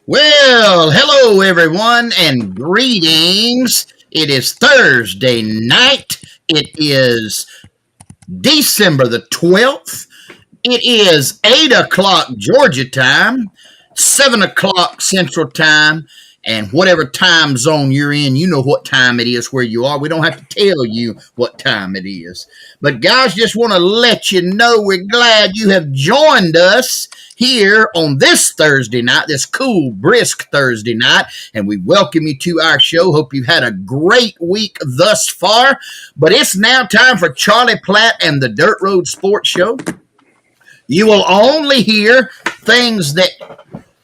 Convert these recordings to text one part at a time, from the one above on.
Well, hello everyone and greetings. It is Thursday night. It is December the 12th. It is 8 o'clock Georgia time, 7 o'clock Central time, and whatever time zone you're in, you know what time it is where you are. We don't have to tell you what time it is. But guys, just want to let you know we're glad you have joined us here on this Thursday night, this cool, brisk Thursday night, and we welcome you to our show. Hope you've had a great week thus far. But it's now time for Charlie Platt and the Dirt Road Sports Show. You will only hear things that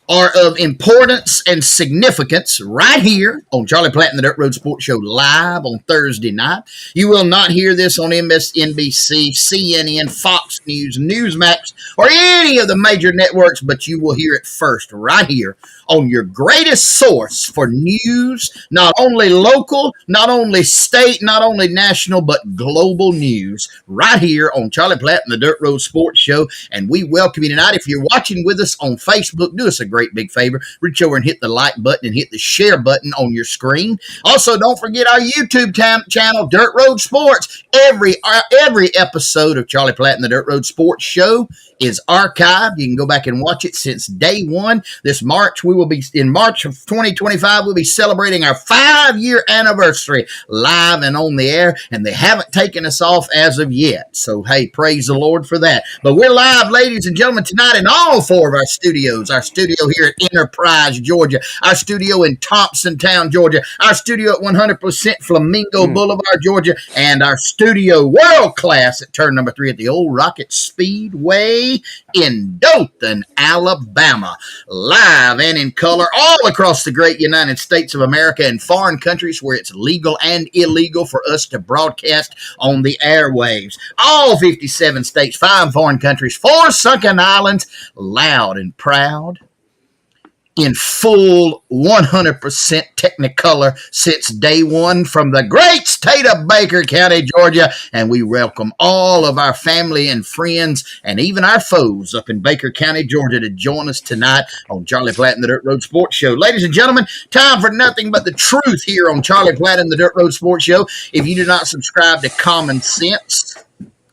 are of importance and significance right here on Charlie Platt and the Dirt Road Sports Show live on Thursday night. You will not hear this on MSNBC, CNN, Fox News, Newsmax, or any of the major networks, but you will hear it first right here on your greatest source for news, not only local, not only state, not only national, but global news, right here on Charlie Platt and the Dirt Road Sports Show. And we welcome you tonight. If you're watching with us on Facebook, do us a great big favor. Reach over and hit the like button and hit the share button on your screen. Also, don't forget our YouTube channel, Dirt Road Sports. Every episode of Charlie Platt and the Dirt Road Sports Show is archived. You can go back and watch it since day one. This March, in March of 2025, we'll be celebrating our 5-year anniversary live and on the air, and they haven't taken us off as of yet. So, hey, praise the Lord for that. But we're live, ladies and gentlemen, tonight in all 4 of our studios. Our studio here at Enterprise, Georgia. Our studio in Thompsontown, Georgia. Our studio at 100% Flamingo Boulevard, Georgia. And our studio world class at turn number 3 at the Old Rocket Speedway in Dothan, Alabama. Live and in color all across the great United States of America and foreign countries where it's legal and illegal for us to broadcast on the airwaves. All 57 states, 5 foreign countries, 4 sunken islands, loud and proud, in full 100% Technicolor since day one from the great state of Baker County, Georgia. And we welcome all of our family and friends and even our foes up in Baker County, Georgia to join us tonight on Charlie Platt and the Dirt Road Sports Show. Ladies and gentlemen, time for nothing but the truth here on Charlie Platt and the Dirt Road Sports Show. If you do not subscribe to common sense,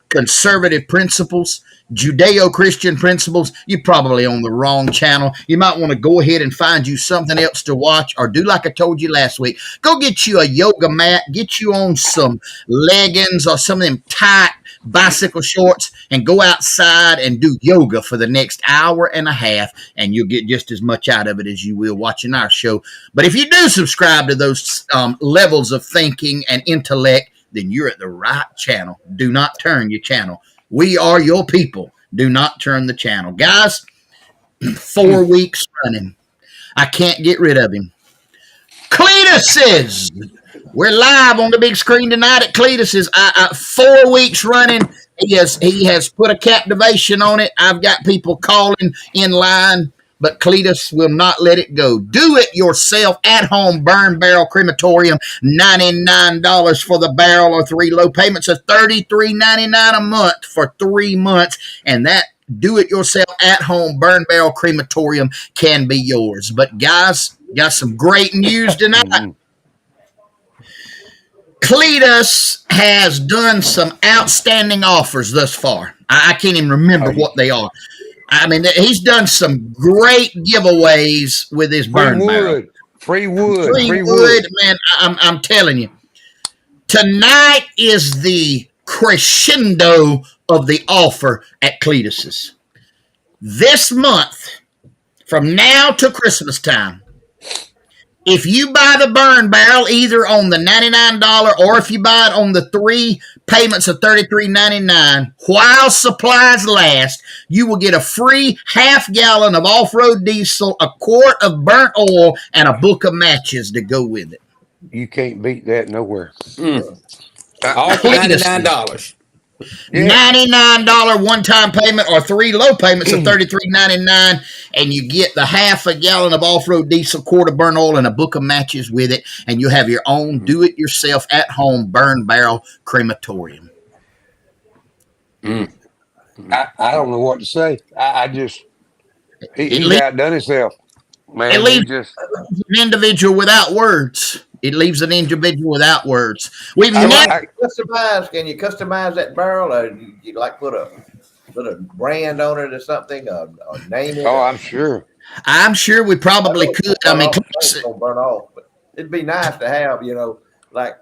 conservative principles, Judeo-Christian principles, you're probably on the wrong channel. You might want to go ahead and find you something else to watch, or do like I told you last week. Go get you a yoga mat, get you on some leggings or some of them tight bicycle shorts, and go outside and do yoga for the next hour and a half, and you'll get just as much out of it as you will watching our show. But if you do subscribe to those levels of thinking and intellect, then you're at the right channel. Do not turn your channel. We are your people. Do not turn the channel. Guys, 4 weeks running. I can't get rid of him. Cletus's. We're live on the big screen tonight at Cletus's. 4 weeks running. He has put a captivation on it. I've got people calling in line, but Cletus will not let it go. Do it yourself at home burn barrel crematorium. $99 for the barrel, or 3 low payments of $33.99 a month for 3 months. And that do it yourself at home burn barrel crematorium can be yours. But guys, got some great news tonight. Cletus has done some outstanding offers thus far. I can't even remember what they are. I mean, he's done some great giveaways with his burn barrel. Free wood. Man, I'm telling you. Tonight is the crescendo of the offer at Cletus's. This month, from now to Christmas time, if you buy the burn barrel either on the $99 or if you buy it on the 3 payments of $33.99, while supplies last, you will get a free half-gallon of off-road diesel, a quart of burnt oil, and a book of matches to go with it. You can't beat that nowhere. All for $99. Yeah. $99 one-time payment or 3 low payments of $33.99, and you get the half a gallon of off-road diesel, quart of burnt oil, and a book of matches with it, and you have your own do-it-yourself at-home burn barrel crematorium. I don't know what to say. He's outdone himself. Man, leaves you just. an individual without words. It leaves an individual without words. We've I, never. I, Can you customize that barrel, or you like put a brand on it or something, or name it? oh, Or, I'm sure. I'm sure we I probably know it's could. gonna I burn mean, off. It's gonna burn off, but it'd be nice to have, like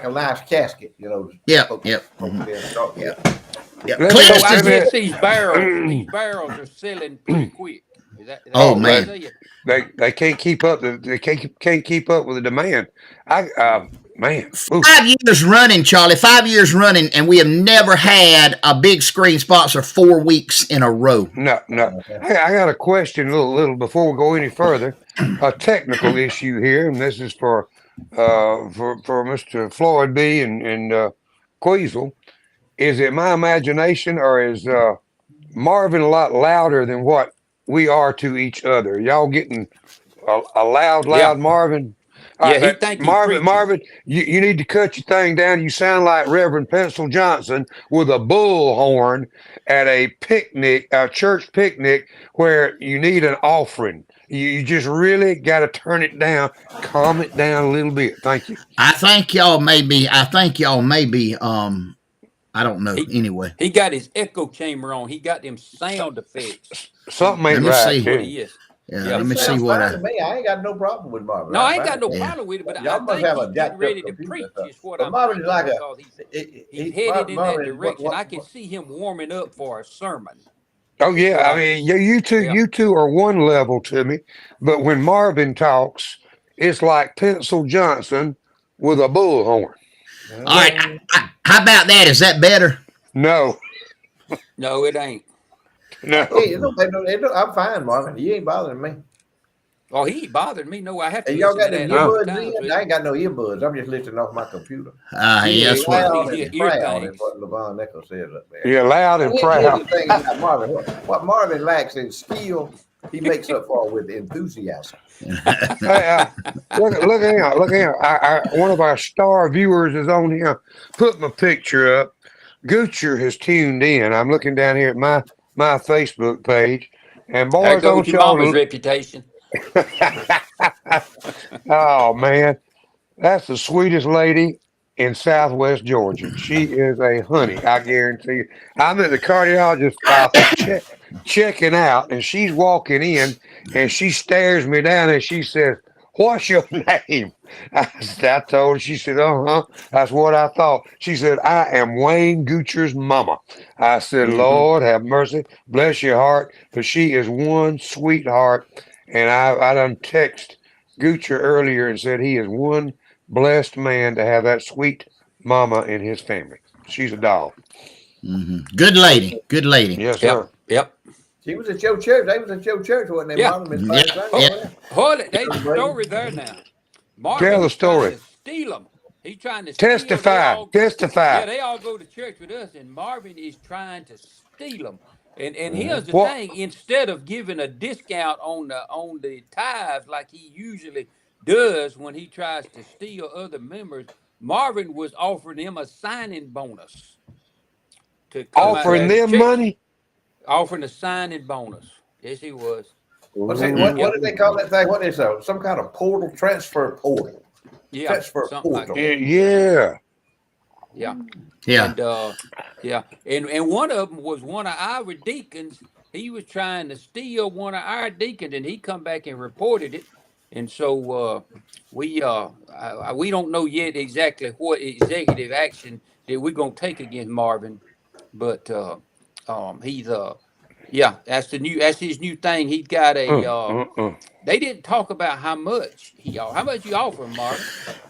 a nice casket, yep, folks, yep, folks can start with. yep. Let me, So Cleanest I is. let guess me, these barrels are selling pretty quick. Is that Oh oh, what you're they, man, saying? they can't keep up. They can't keep up with the demand. Man, ooh, 5 years running, Charlie. 5 years running, and we have never had a big screen sponsor 4 weeks in a row. no, no. Okay. I got a question, little before we go any further. A technical issue here, and this is for Mr. Floyd B and Queasel. Is it my imagination, or is Marvin a lot louder than what we are to each other? Y'all getting a Yeah. loud Marvin? All Yeah, right, he think he preaching. Marvin, you need to cut your thing down. You sound like Reverend Pencil Johnson with a bullhorn at a picnic, a church picnic, where you need an offering. You just really got to turn it down, calm it down a little bit. Thank you. I think y'all may be. I think y'all may be. I don't know. He Anyway, he got his echo chamber on. He got them sound effects. Something let ain't me right. That's see. what Yeah. he is. Yeah, Yeah. let It me see sounds what fine I. to me. I ain't got no problem with Marvin. No, I ain't Fine. got no Yeah, problem with it, but I Y'all must think have he's a getting jacked up ready to computer. preach. Is what But I'm Marvin is thinking like because he's headed in that Marvin is direction. I can see him warming up for a sermon. Oh Is yeah, what I I. mean, Yeah. you two are one level to me, but when Marvin talks, it's like Pencil Johnson with a bullhorn. all right. How about that? Is that better? No, No, it ain't. no. Hey, I'm fine, Marvin. You ain't bothering me. Oh, he ain't bothered me. No, I have to And y'all listen to got them that a couple of earbuds times. in? I ain't got no earbuds. I'm just listening off my computer. Yeah, It's Yes. it's one What? of these loud here and ear proud is things. what LeVon Nichols says up there. You're loud And and here's proud. the thing about Marvin. What Marvin lacks in skill, he makes up for with enthusiasm. Hey, look here. One of our star viewers is on here. Put my picture up. Goocher has tuned in. I'm looking down here at my Facebook page, and There boys, I goes want your y'all mama's to. reputation. Oh man, that's the sweetest lady in Southwest Georgia. She is a honey, I guarantee you. I'm at the cardiologist office checking out, and she's walking in, and she stares me down, and she says, "What's your name?" I told her. She said, "Uh huh." That's what I thought. She said, "I am Wayne Goocher's mama." I said, Hmm. "Lord have mercy, bless your heart," but she is one sweetheart, and I done text Goocher earlier and said he is one blessed man to have that sweet mama in his family. She's a doll. Good lady. Good lady. Yes, Yep. sir. Yep. She was at your church. They was at your church, wasn't they, Yeah. Marvin? Miss Yeah. Fine Thing Yeah. over there. Hold it. There's a Celebrating. story there now. Tell Marvin the is trying story. to steal them. He's trying to steal. They Testify. all, Testify. yeah, they all go to church with us, and Marvin is trying to steal them. And here's Mhm. the What? thing: instead of giving a discount on the tithes like he usually does when he tries to steal other members, Marvin was offering them a signing bonus to come What's out Offering to the that? them church, money? offering a signing bonus. Yes, he was. What's it? What Yep. do they call that thing? What is some kind of portal transfer portal? Yeah. Transfer Something like portal. that. Yeah. Yeah. Yeah. And yeah, and one of them was one of our deacons. He was trying to steal one of our deacons, and he come back and reported it. And so we don't know yet exactly what executive action that we're gonna take against Marvin, but he's yeah, that's his new thing. He's got a Uh, uh, uh. they didn't talk about how much you offer him, Marvin.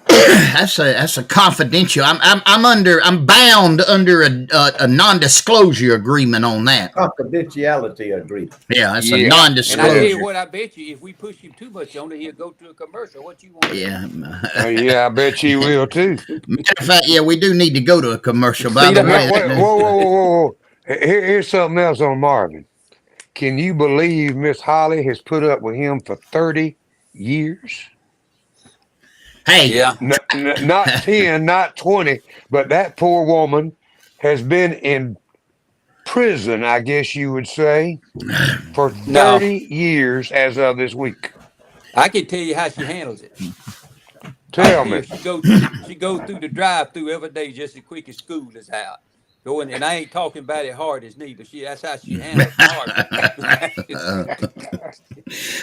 That's a confidential. I'm bound under a non-disclosure agreement on that. Confidentiality agreement. Yeah, that's a Yeah. Yeah, and I tell Yeah. you non-disclosure. what, I bet you if we push him too much on it, he'll go to a commercial. What you want to do? Yeah. Yeah, I bet she will too. Matter of fact, yeah, we do need to go to a commercial. By See the that? No, way, wait, whoa. Here's something else on Marvin. Can you believe Miss Holly has put up with him for 30 years? hey, Yeah, Not 10, not 20, but that poor woman has been in prison, I guess you would say, for no, 30 years as of this week. I can tell you how she handles it. I Tell tell you, me. she goes through the drive-through every day just as quick as school is out. Going, and I ain't talking about it hard as neither. That's how she handles Marvin.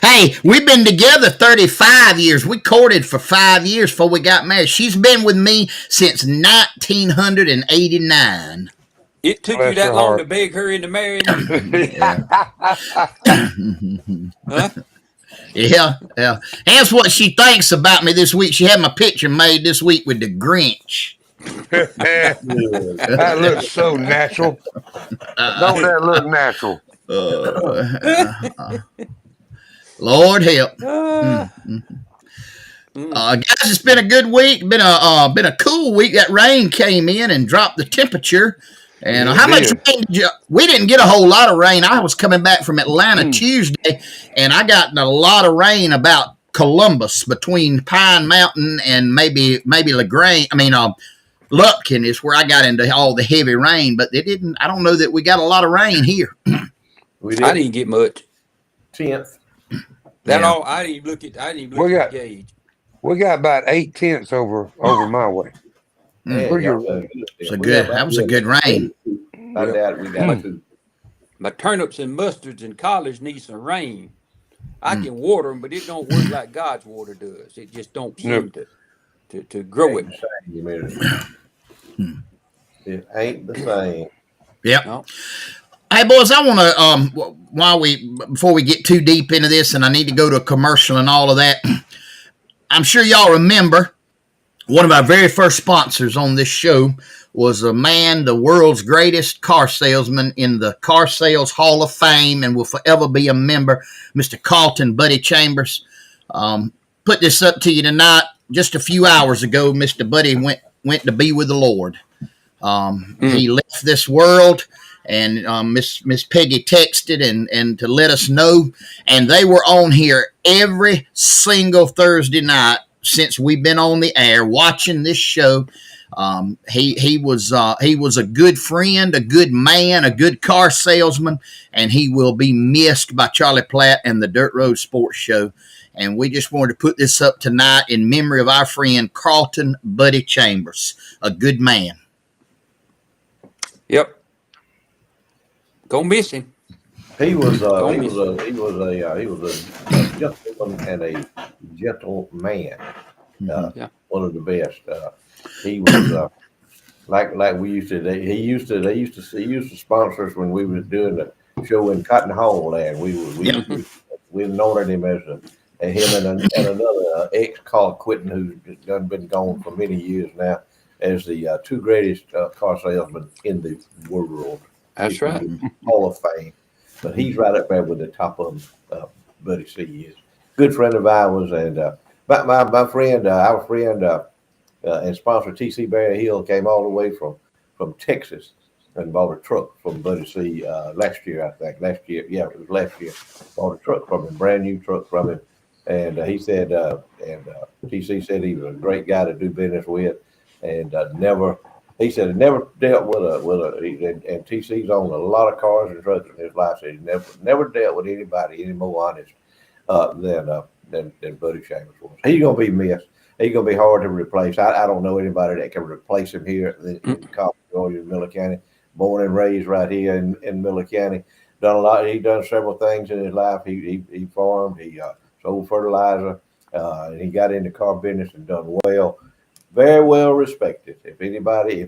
Hey, we've been together 35 years. We courted for 5 years before we got married. She's been with me since 1989. It took you Bless her that long to heart. beg her into marrying you, Yeah. huh? Yeah, yeah. That's what she thinks about me this week. She had my picture made this week with the Grinch. That looks so natural. Don't that look natural? Lord help. Uh, mm. Guys, it's been a good week. Been a cool week. That rain came in and dropped the temperature. And It how much did. rain did you? We didn't get a whole lot of rain. I was coming back from Atlanta Tuesday, and I got a lot of rain about Columbus between Pine Mountain and maybe Lagrange. Lupkin is where I got into all the heavy rain, but they didn't. I don't know that we got a lot of rain here. We I did didn't get much. 10th. That Yeah. all. I didn't even look at. I didn't even We look at got the gauge. we got about 8 tenths over my way. And Pretty y'all good. done good It's there. a We good. got That about was a good rain. I Well, doubt we got two. my turnips and mustards in college need some rain. I can water them, but it don't work like God's water does. It just don't No. seem to grow Ain't it. the same, you mean. It ain't the same. Yep. No. Hey boys, I want to before we get too deep into this, and I need to go to a commercial and all of that. I'm sure y'all remember one of our very first sponsors on this show was a man, the world's greatest car salesman in the Car Sales Hall of Fame, and will forever be a member, Mr. Carlton Buddy Chambers. Put this up to you tonight. Just a few hours ago, Mr. Buddy went to be with the Lord. He left this world, and Miss Peggy texted and to let us know, and they were on here every single Thursday night since we've been on the air watching this show. He was a good friend, a good man, a good car salesman, and he will be missed by Charlie Platt and the Dirt Road Sports Show. And we just wanted to put this up tonight in memory of our friend Carlton Buddy Chambers, a good man. Yep. Gonna miss him. He was Don't he miss was a he was a gentleman and a gentleman. Yeah. One of the best. He was like we used to. They used to sponsor us when we was doing the show in Cotton Hall, and Yeah. we noted him as him and another ex Carl Quitten who's done been gone for many years now as the two greatest car salesmen in the world. That's right. Hall of Fame, but he's right up there with the top of them. Buddy C is good friend of ours, and my friend, our friend and sponsor T.C. Barry Hill came all the way from Texas and bought a truck from Buddy C last year, I think. Last year, yeah, it was last year. Bought a truck from him, brand new truck from him, and he said, T.C. said he was a great guy to do business with, and never. He said he never dealt with and TC's owned a lot of cars and trucks in his life. So he never dealt with anybody any more honest than Buddy Chambers was. He's gonna be missed. He's gonna be hard to replace. I don't know anybody that can replace him here in Coffee, Georgia, Miller County. Born and raised right here in Miller County. Done a lot. He done several things in his life. He farmed. He sold fertilizer. And he got into car business and done well. Very well respected. If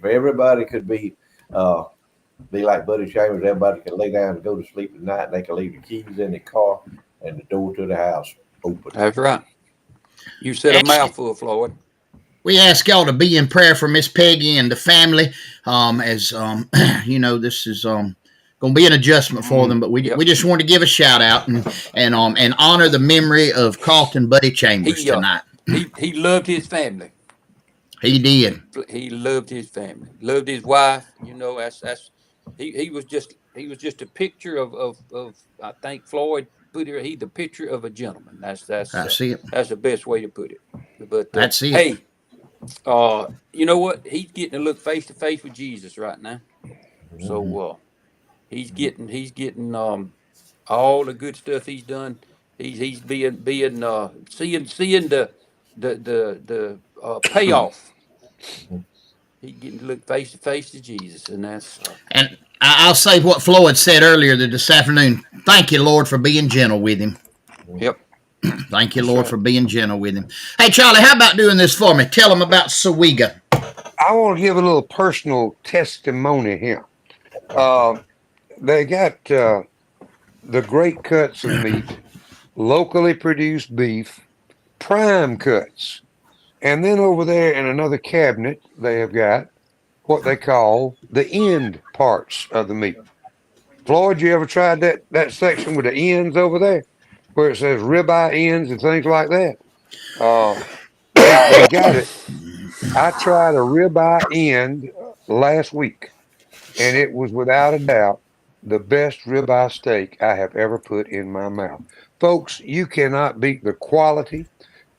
everybody could be like Buddy Chambers, everybody could lay down and go to sleep at night, and they can leave the keys in the car and the door to the house open. That's right. You said a mouthful, Floyd. We ask y'all to be in prayer for Miss Peggy and the family. As you know, this is going to be an adjustment for them, but we just want to give a shout out and honor the memory of Carlton Buddy Chambers tonight. He loved his family. He did. He loved his family. Loved his wife. You know, he was just a picture of I think Floyd put it. He the picture of a gentleman. That's it. That's the best way to put it. But That's it. Hey, you know what? He's getting to look face to face with Jesus right now. So he's getting all the good stuff he's done. He's seeing the payoff. He getting to look face to face to Jesus, and that's And I'll say what Floyd said earlier this afternoon. Thank you, Lord, for being gentle with him. Yep. Thank you, That's Lord, right. for being gentle with him. Hey, Charlie, how about doing this for me? Tell him about Sawega. I want to give a little personal testimony here. Uh, they got the great cuts of meat, locally produced beef, prime cuts. And then over there in another cabinet, they have got what they call the end parts of the meat. Floyd, you ever tried that section with the ends over there, where it says ribeye ends and things like that? Uh, they got it. I tried a ribeye end last week, and it was without a doubt the best ribeye steak I have ever put in my mouth. Folks, you cannot beat the quality.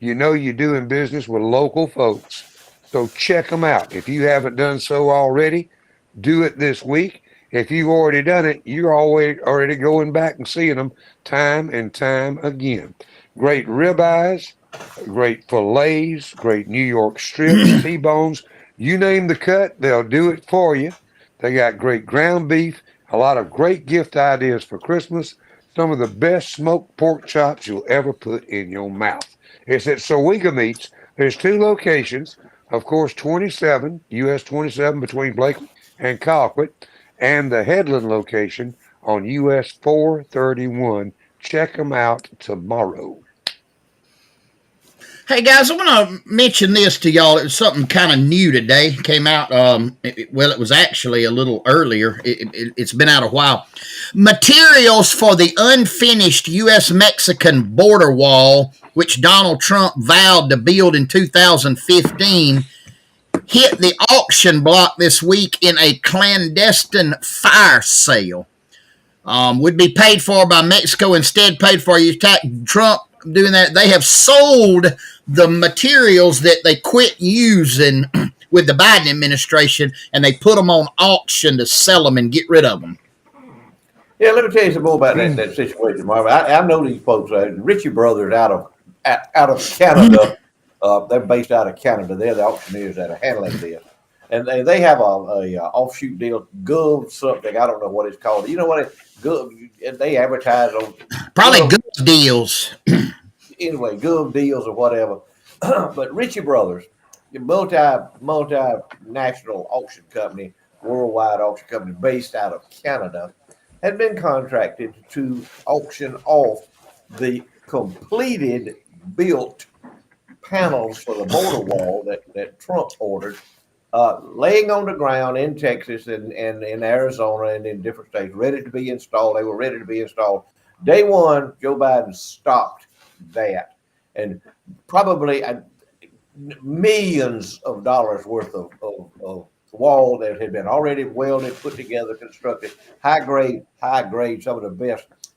You know you're doing business with local folks, so check them out. If you haven't done so already, do it this week. If you've already done it, you're already going back and seeing them time and time again. Great ribeyes, great fillets, great New York strips, T-bones. You name the cut, they'll do it for you. They got great ground beef, a lot of great gift ideas for Christmas, some of the best smoked pork chops you'll ever put in your mouth. It's at Sowega Meats. There's two locations. Of course, 27, US 27 between Blakely and Colquitt, and the Headland location on US 431. Check them out tomorrow. Hey guys, I want to mention this to y'all. It was something kind of new today. Came out. Well, it was actually a little earlier. It's been out a while. Materials for the unfinished U.S.-Mexican border wall, which Donald Trump vowed to build in 2015, hit the auction block this week in a clandestine fire sale. Would be paid for by Mexico, instead paid for you. Trump doing that. They have sold the materials that they quit using with the Biden administration, and they put them on auction to sell them and get rid of them. Yeah, let me tell you some more about that situation, Marvin. I know these folks. Ritchie Brothers out of Canada. They're based out of Canada. They're the auctioneers that are handling this, and they have a offshoot deal. Gov something. I don't know what it's called. You know what it Gov? They advertise on Probably Gov good deals. anyway. Gov deals or whatever. But Ritchie Brothers, the multinational auction company, worldwide auction company based out of Canada, had been contracted to auction off the completed built panels for the border wall that Trump ordered, laying on the ground in Texas and in Arizona and in different states, ready to be installed. They were ready to be installed. Day one, Joe Biden stopped that. And probably millions of dollars worth of wall that had been already welded, put together, constructed, high grade, some of the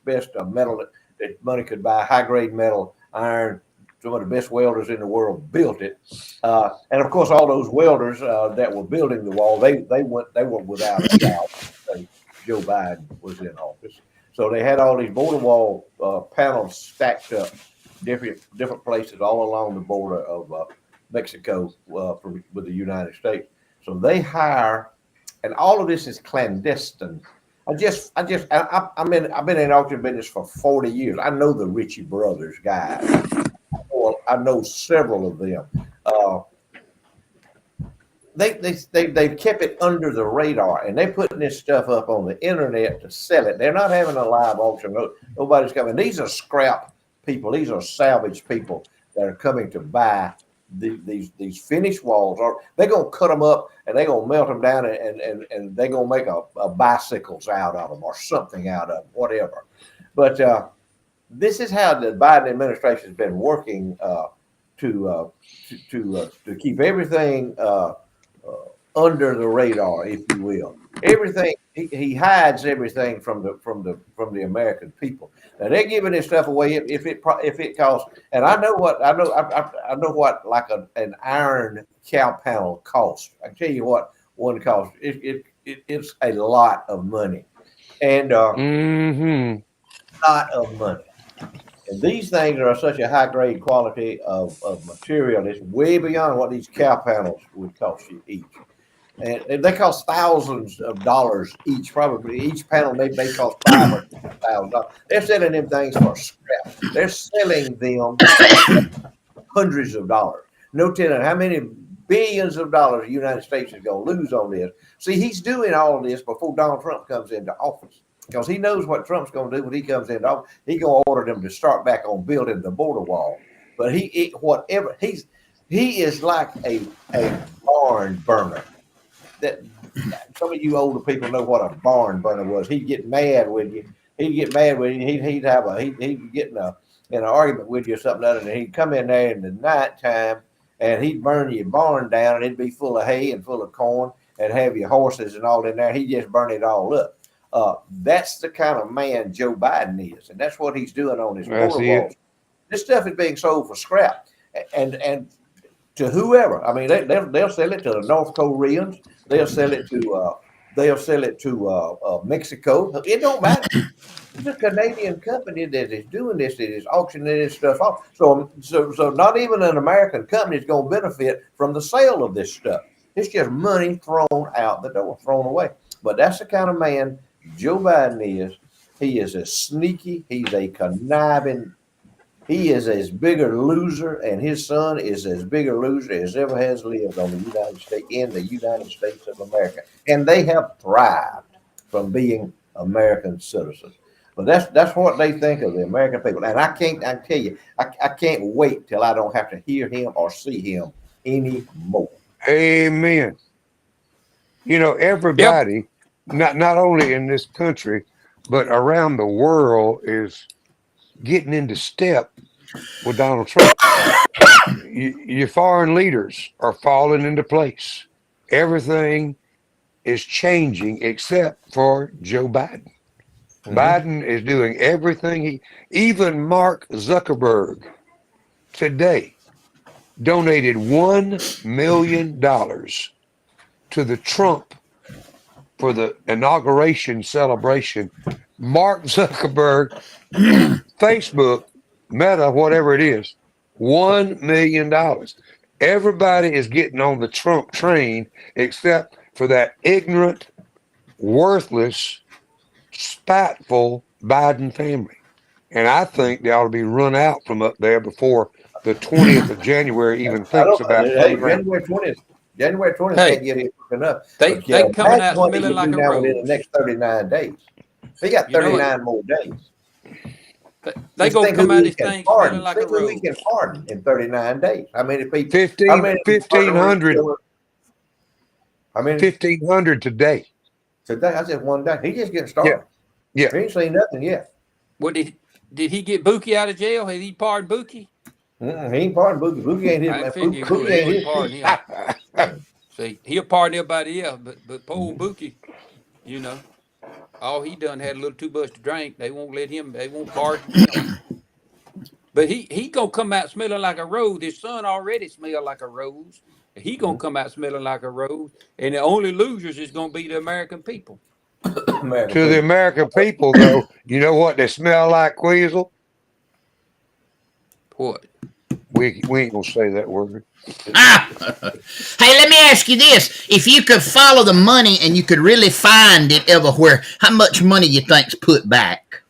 best metal that money could buy, high grade metal, iron. Some of the best welders in the world built it, and of course, all those welders that were building the wall, they were without a job. Joe Biden was in office, so they had all these border wall panels stacked up, different places all along the border of Mexico with the United States. So they hire, and all of this is clandestine. I've been in auction business for 40 years. I know the Ritchie Brothers guys. Well, I know several of them. Uh, they've kept it under the radar, and they're putting this stuff up on the internet to sell it. They're not having a live auction. Nobody's coming. These are scrap people. These are salvage people that are coming to buy these finished walls. Or they're gonna cut them up and they're gonna melt them down and they're gonna make a bicycles out of them or something out of them, whatever. But this is how the Biden administration has been working to keep everything under the radar, if you will. Everything he hides everything from the American people. Now they're giving this stuff away if it costs. And I know what like an iron cow panel costs. I can tell you what one costs. It's a lot of money, and Mm-hmm. lot of money. And these things are such a high grade quality of material. It's way beyond what these cow panels would cost you each. And they cost thousands of dollars each. Probably each panel may cost $500,000. They're selling them things for scrap. They're selling them hundreds of dollars. No telling how many billions of dollars the United States is going to lose on this. See, he's doing all of this before Donald Trump comes into office, because he knows what Trump's going to do when he comes into office. He's going to order them to start back on building the border wall. But he is like a barn burner. That some of you older people know what a barn burner was. He'd get mad with you. He'd get in an argument with you or something other, and he'd come in there in the nighttime and he'd burn your barn down, and it'd be full of hay and full of corn and have your horses and all in there. He'd just burn it all up. That's the kind of man Joe Biden is, and that's what he's doing on his border walls. This stuff is being sold for scrap, and to whoever. I mean, they'll sell it to the North Koreans. They'll sell it to Mexico. It don't matter. It's a Canadian company that is doing this, that is auctioning this stuff off. So not even an American company is going to benefit from the sale of this stuff. It's just money thrown out the door, thrown away. But that's the kind of man Joe Biden is. He is a sneaky. He's a conniving. He is as big a loser, and his son is as big a loser as ever has lived on the United States, in the United States of America. And they have thrived from being American citizens. But that's what they think of the American people. And I tell you, I can't wait till I don't have to hear him or see him anymore. Amen. You know, everybody, not only in this country, but around the world is getting into step with Donald Trump. Your foreign leaders are falling into place. Everything is changing except for Joe Biden. Mm-hmm. Biden is doing everything. Even Mark Zuckerberg today donated $1 million to the Trump for the inauguration celebration. Mark Zuckerberg, Facebook, Meta, whatever it is, $1 million. Everybody is getting on the Trump train except for that ignorant, worthless, spiteful Biden family. And I think they ought to be run out from up there before the 20th of January even thinks about it. Hey, January 20th can't get it enough. They coming out smelling like a rose. Within the next 39 days. They got 39 more days. They gonna come out this thing smelling like a rose. We can pardon in 39 days. How many people? 1,500. I mean, 1,500 today. Today, I said one day. He's just getting started. Yeah. He ain't seen nothing yet. What did he get Buki out of jail? Has he pardoned Buki? He ain't pardoned Buki. Buki ain't his. Buki ain't his. See, he'll pardon everybody else, but poor Buki, you know, all he done had a little too much to drink. They won't let him. They won't pardon him. But he gonna come out smelling like a rose. His son already smell like a rose. He gonna come out smelling like a rose, and the only losers is gonna be the American people. The American people, though, you know what they smell like, Queasel? What? We ain't gonna say that word. Hey, let me ask you this: if you could follow the money and you could really find it everywhere, how much money you think's put back?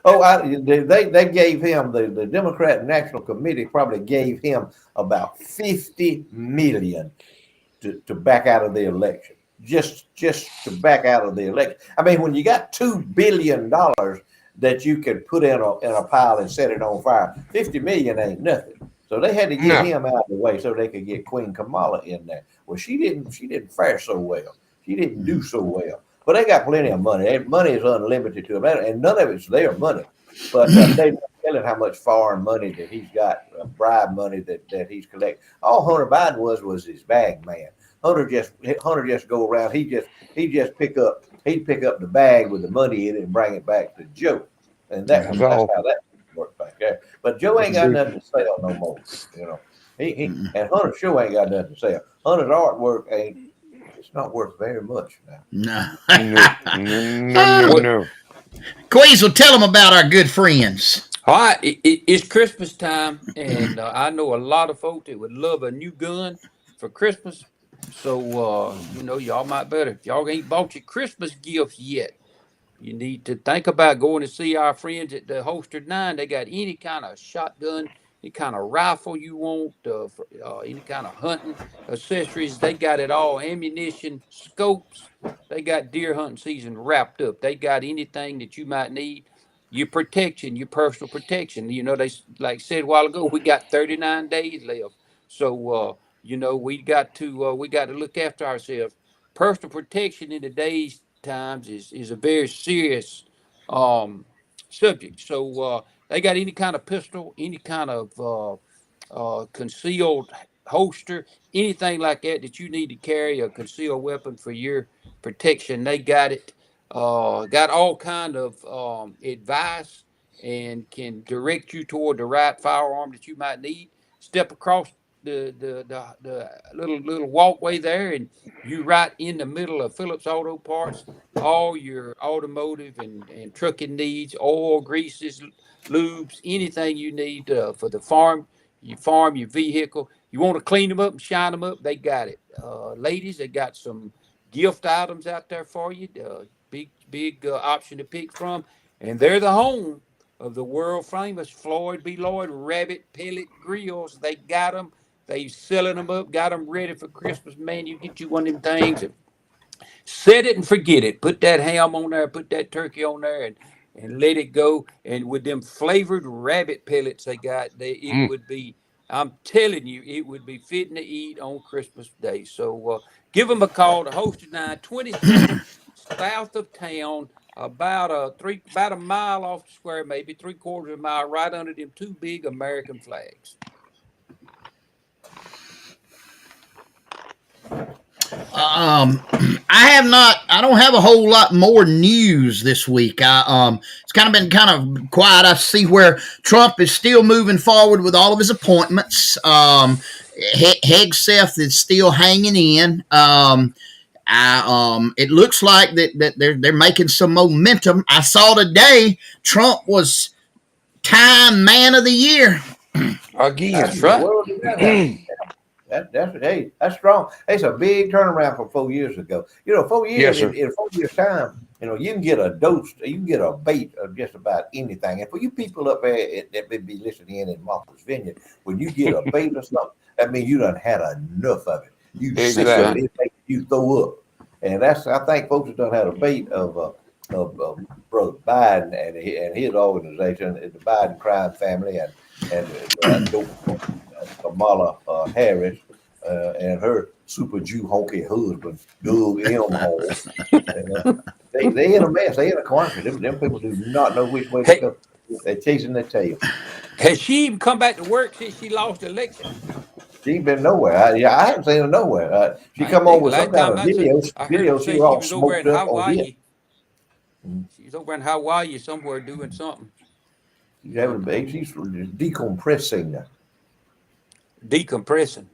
Oh, they gave him, the Democrat National Committee probably gave him about $50 million to back out of the election. Just to back out of the election. I mean, when you got $2 billion that you could put in a pile and set it on fire, $50 million ain't nothing. So they had to get him out of the way so they could get Queen Kamala in there. Well, she didn't fare so well. She didn't do so well. But they got plenty of money. Money is unlimited to them, and none of it's their money. But they're not telling how much foreign money that he's got, bribe money that he's collecting. All Hunter Biden was his bag man. Hunter just go around. He'd pick up the bag with the money in it and bring it back to Joe, and that's how that works back there. But Joe ain't got nothing to sell no more. You know, he and Hunter sure ain't got nothing to sell. Hunter's artwork it's not worth very much now. No. Queasel, tell them about our good friends. All right, it's Christmas time, and I know a lot of folks that would love a new gun for Christmas. So, y'all might better, if y'all ain't bought your Christmas gifts yet, you need to think about going to see our friends at the Holstered Nine. They got any kind of shotgun, any kind of rifle you want, any kind of hunting accessories. They got it all. Ammunition, scopes. They got deer hunting season wrapped up. They got anything that you might need. Your protection, your personal protection. They like said a while ago. We got 39 days left, so we got to look after ourselves. Personal protection in today's times is a very serious um, subject. So they got any kind of pistol, any kind of concealed holster, anything like that you need to carry a concealed weapon for your protection. They got it. Got all kind of advice and can direct you toward the right firearm that you might need. Step across the little walkway there, and you right in the middle of Phillips Auto Parts. All your automotive and trucking needs, oil, greases, lubes, anything you need for the farm, your vehicle. You want to clean them up and shine them up, they got it. Ladies, they got some gift items out there for you. Big option to pick from, and they're the home of the world famous Floyd B. Lloyd rabbit pellet grills. They got them. They selling them up. Got them ready for Christmas. Man, you get you one of them things and set it and forget it. Put that ham on there, put that turkey on there, and let it go. And with them flavored rabbit pellets they got, it Mm. would be. I'm telling you, it would be fitting to eat on Christmas Day. So give them a call. The host at 927 south of town, about a mile off the square, maybe three-quarters of a mile, right under them two big American flags. I don't have a whole lot more news this week. It's kind of been kind of quiet. I see where Trump is still moving forward with all of his appointments. Hegseth is still hanging in. It looks like that they're making some momentum. I saw today Trump was Time Man of the Year. Again. That's How in the right. world did that happen? That's strong. It's a big turnaround from 4 years ago. 4 years Yes, sir. in 4 years time, you can get a dose, you can get a bait of just about anything. And for you people up there that may be listening in Martha's Vineyard, when you get a bait or something, that means you done had enough of it. You sick That's of Exactly. right. it, it makes you throw up. And I think folks have done had a bait of Brother Biden and his organization, the Biden crime family, and Kamala Harris and her super Jew honky husband, Doug Emhoff. And, they in a mess. They in a quandary. Them people do not know which way to Hey, go. They're chasing their tail. has she even come back to work since she lost the election? She ain't been nowhere. I haven't seen her nowhere. She I ain't come on think with some last kind time of I heard her video. She say was she all was over in smoked up on here. Hawaii. She was over in Hawaii somewhere doing something, She's having a baby. She's decompressing. decompressing.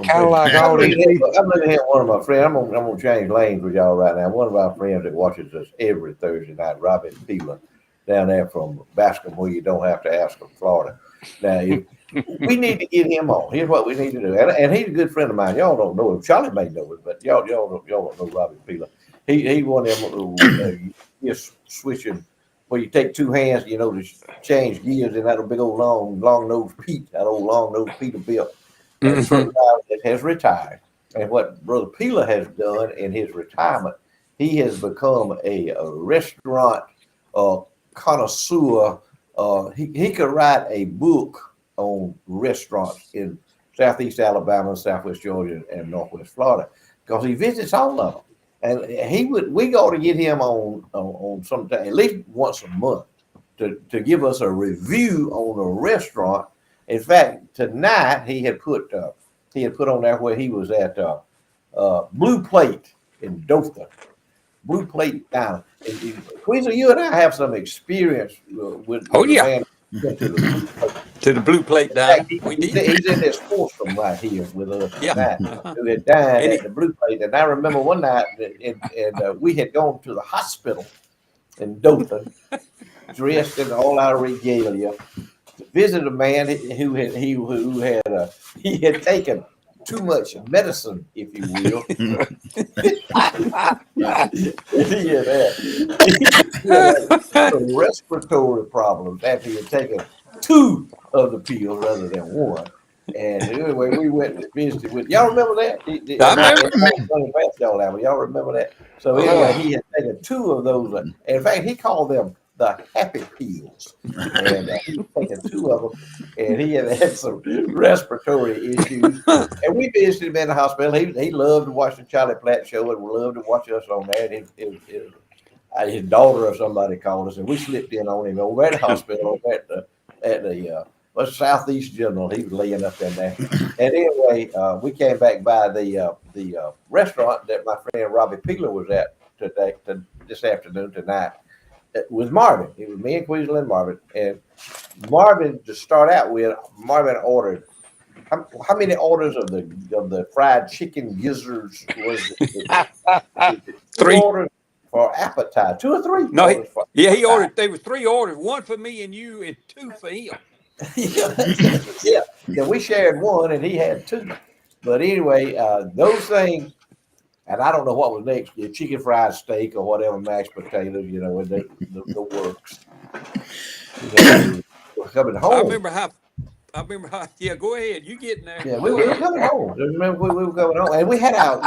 Kind of Decompressing. like all these people. I'm looking at one of my friends. I'm gonna change lanes with y'all right now. One of our friends that watches us every Thursday night, Robin Peeler, down there from Bascom, where you don't have to ask from Florida. Now, we need to get him on. Here's what we need to do, and he's a good friend of mine. Y'all don't know him. Charlie may know him, but y'all don't know Robin Peeler. He one of them just switching where you take two hands, to change gears in that big old long nosed Pete, that old long nosed Peterbilt. And the Hmm. truck driver has retired. And what Brother Peeler has done in his retirement, he has become a restaurant uh, connoisseur. He could write a book on restaurants in Southeast Alabama, Southwest Georgia, and Northwest Florida because he visits all of them. And we got to get him on sometime, at least once a month, to give us a review on a restaurant. In fact, tonight he had put on there where he was at Blue Plate in Dothan. Blue Plate down. Queasy, you and I have some experience with Oh a yeah, man who went to the Blue Plate. to the blue plate In fact, diner. We did. he's in this foursome right here with us Yeah. tonight. Uh-huh. Who had dined And at the Blue Plate, and I remember one night, and we had gone to the hospital in Dothan, dressed in all our regalia, to visit a man he had taken too much medicine, if you will. He had some respiratory problems after he had taken two of the pills rather than one. And anyway, we went and visited with y'all. Remember that? I I remember. remember. Y'all remember that? So anyway, Oh, he had taken two of those. In fact, he called them the happy pills, and he had taken two of them, and he had some respiratory issues. And we visited him in the hospital. He loved to watch the Charlie Platt show and loved to watch us on that. His daughter or somebody called us, and we slipped in on him over at the hospital at the Southeast General. He was laying up in there. And anyway, we came back by the restaurant that my friend Robbie Pigler was at this afternoon tonight with Marvin. It was me and Queasel and Marvin. And Marvin, to start out with, Marvin ordered how many orders of the fried chicken gizzards was it? three. Orders for appetite, 2 or 3 No, orders for he appetite. ordered. There was 3 orders, one for me and you, and 2 for him. Yeah. Then we shared one, and he had 2. But anyway, those things, and I don't know what was next. Chicken fried steak or whatever, mashed potatoes, and the works. We're coming home. I remember how. Yeah, go ahead. You get in there. Yeah, we were coming home. Remember, we were coming home, and we had our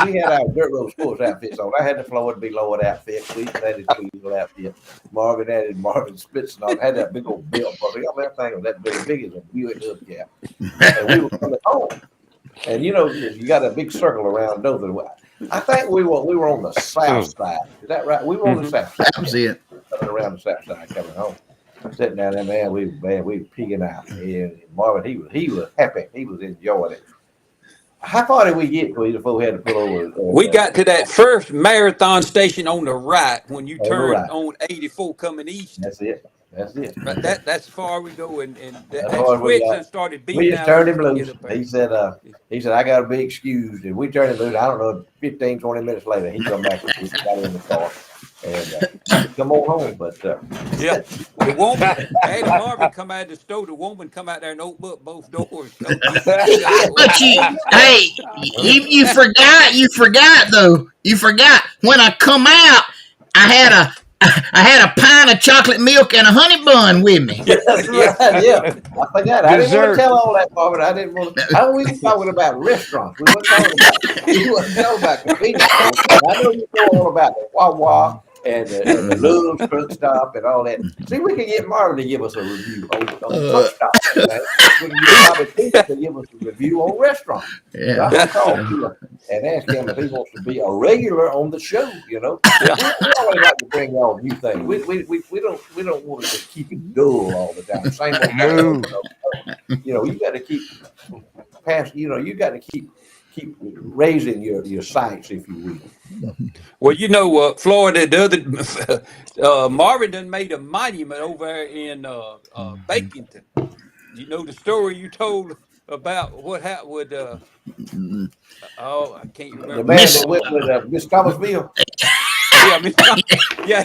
dirt road sports outfits on. I had the Floyd Below outfit. We had his Cleveland outfit. Marvin had Marvin Spitz on. Had that big old belt. That thing was that big as a Buick hubcap. And we were coming home, and you got a big circle around Dothan. I think we were on the south side. Is that right? We were on the south side. That was it. Coming around the south side, coming home. Sitting down there, man, we were peeking out. And Marvin, he was happy. He was enjoying it. How far did we get before we had to pull over? We got to that first marathon station on the right when you turn right. on 84 coming east. That's it. But that's far we go, and that far we switch got. done started beating. We just out turned him to get loose. up there. He said, I got to be excused. And we turned him loose. I don't know, 15, 20 minutes later, he come back and got in the car. And come on home. But yeah, the woman, had Marvin come out of the store, the woman come out there and open up both doors. But you forgot though. You forgot when I come out, I had a pint of chocolate milk and a honey bun with me. That's right. Yeah, I forgot. I didn't want to tell all that, Marvin. I didn't want to. We were talking about restaurants. We weren't talking about convenience stores. I know you know all about the Wawa and the Love's Truck Stop and all that. See, we can get Marvin to give us a review on truck stops. We can get Bobby Peter to give us a review on restaurants. Yeah. So I call him and ask him if he wants to be a regular on the show. We always like to bring y'all new things. We don't want to just keep it dull all the time. Same old you got to keep past. You got to keep raising your sights, if you will. Well, Florida, the other Marvin done made a monument over there in Baconton. You know the story you told about what happened with I can't remember. The man that went with Miss Thomasville. Yeah, Miss Thomas. Yeah,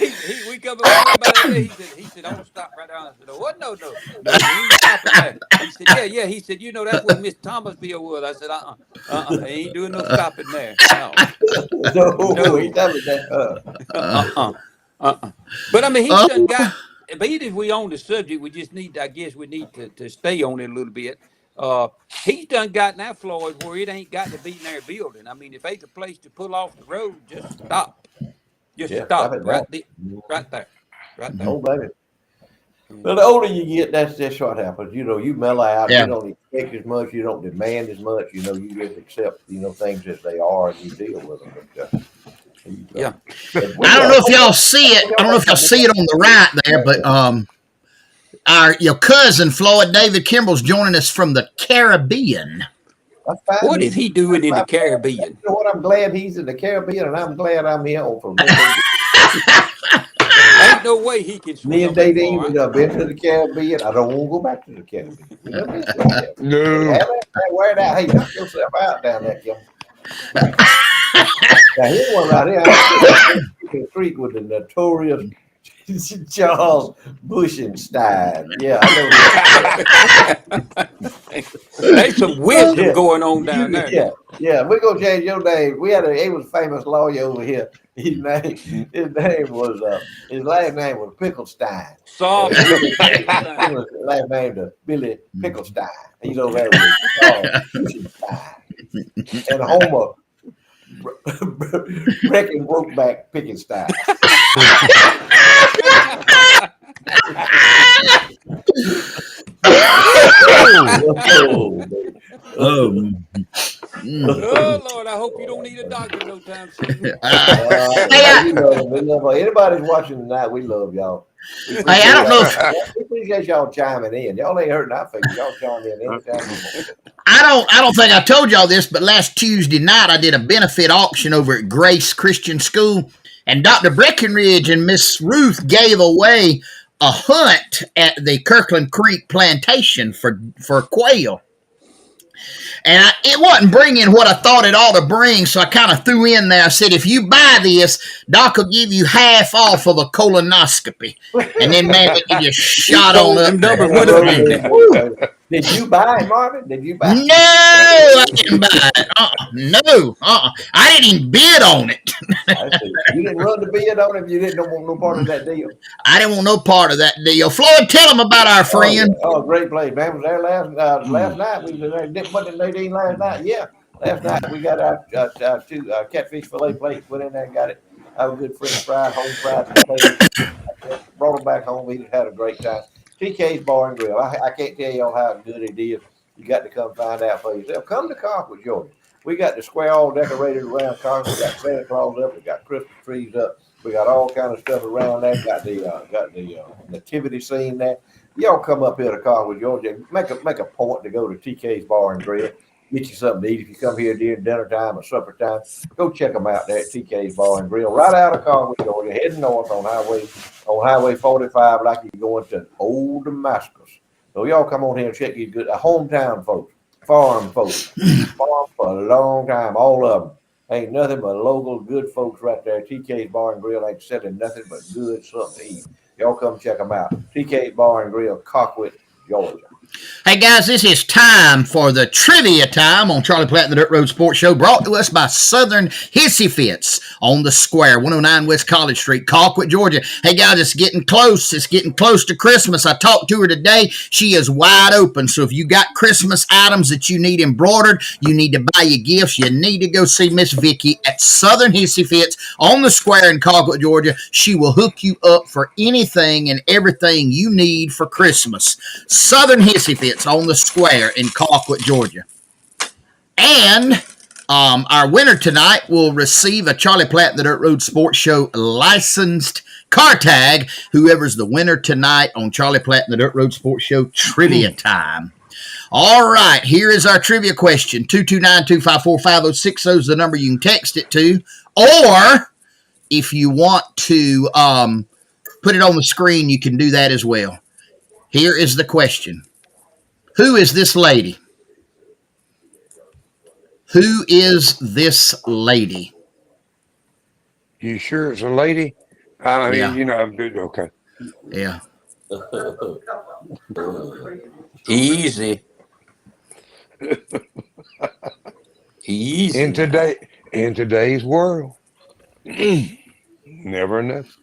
we come about it. He said, "I'm gonna stop right there." I said, "Oh, what? No, we ain't stopping there." He said, "Yeah." He said, "That's what Miss Thomasville was." I said, "They ain't doing no stopping there." No, he doesn't that. But I mean, he's done got. But even if we on the subject, we just need. I guess we need to stay on it a little bit. He's done gotten that Floyd where it ain't got to be in their building. I mean, if ain't a place to pull off the road, just stop. Just stop right there. Oh, baby. Well, the older you get, that's just what happens. You mellow out. Yeah. You don't expect as much. You don't demand as much. You just accept, things as they are, and you deal with them. But, yeah. I don't know if y'all see it. I don't know if y'all see it on the right there, but your cousin Floyd David Kimball's joining us from the Caribbean. What is he doing in the Caribbean? You know what? I'm glad he's in the Caribbean, and I'm glad I'm here from Ain't no way he can swim. Me and Dave have been to the Caribbean. I don't want to go back to the Caribbean. No. Wear it out. Hey, knock yourself out down there, Kim. Now, here's one right here. The creek with the notorious Charles Bushenstein. Yeah, I There's some know. wisdom going on down there. Yeah, yeah. We're gonna change your name. He was a famous lawyer over here. His name was his last name was Picklestein. Saw He was last name to Billy Picklestein. He's over there with Charles Bushenstein. And Homer Brecken Brokeback Pickenstein. Oh, Oh Lord, I hope you don't need a doctor no time soon. Hey, We love anybody's watching tonight. We love y'all. I don't know if We appreciate y'all chiming in. Y'all ain't hurting our feelings. Y'all chime in anytime. I don't think I told y'all this, but last Tuesday night I did a benefit auction over at Grace Christian School, and Dr. Breckenridge and Miss Ruth gave away a hunt at the Kirkland Creek Plantation for quail. And it wasn't bringing what I thought it ought to bring, so I kind of threw in there. I said, if you buy this, Doc will give you half off of a colonoscopy. And then, man, you just shot on up. Number one. Did you buy it, Marvin? Did you buy it? No, I didn't buy it. No. I didn't even bid on it. I see. You didn't run the bid on it. You didn't want no part of that deal. I didn't want no part of that deal. Floyd, tell them about our friend. Oh, great place, man. Was there last night. We was there. Wasn't Nadine last night? Yeah, last night we got our two catfish fillet plates. Went in there and got it. Our good friend fried, home fried. Brought them back home. We just had a great time. TK's Bar and Grill. I can't tell y'all how good it is. You got to come find out for yourself. Come to Concord, Georgia. We got the square all decorated around Concord. We got Santa Claus up. We got Christmas trees up. We got all kind of stuff around there. Got the nativity scene there. Y'all come up here to Concord, Georgia. Make a point to go to TK's Bar and Grill. Get you something to eat. If you come here during dinner time or supper time, go check them out there at TK's Bar and Grill, right out of Concord, Georgia, heading north on Highway 45, like you're going to Old Damascus. So y'all come on here and check these good hometown folks, farm folks, farm for a long time, all of them. Ain't nothing but local good folks right there. TK's Bar and Grill ain't selling nothing but good something to eat. Y'all come check them out. TK's Bar and Grill, Colquitt, Georgia. Hey guys, this is time for the trivia time on Charlie Platt and the Dirt Road Sports Show, brought to us by Southern Hissy Fits on the Square, 109 West College Street, Colquitt, Georgia. Hey guys, it's getting close. It's getting close to Christmas. I talked to her today. She is wide open. So if you got Christmas items that you need embroidered, you need to buy your gifts, you need to go see Miss Vicky at Southern Hissy Fits on the Square in Colquitt, Georgia. She will hook you up for anything and everything you need for Christmas. Southern Hissy Fits on the Square in Colquitt, Georgia. And our winner tonight will receive a Charlie Platt and the Dirt Road Sports Show licensed car tag. Whoever's the winner tonight on Charlie Platt and the Dirt Road Sports Show trivia time. All right, here is our trivia question. 229-254-5060 is the number you can text it to. Or if you want to put it on the screen, you can do that as well. Here is the question. Who is this lady? Who is this lady? You sure it's a lady? I mean, Yeah. you know, okay. Yeah. Easy. Easy. In today's world, never enough.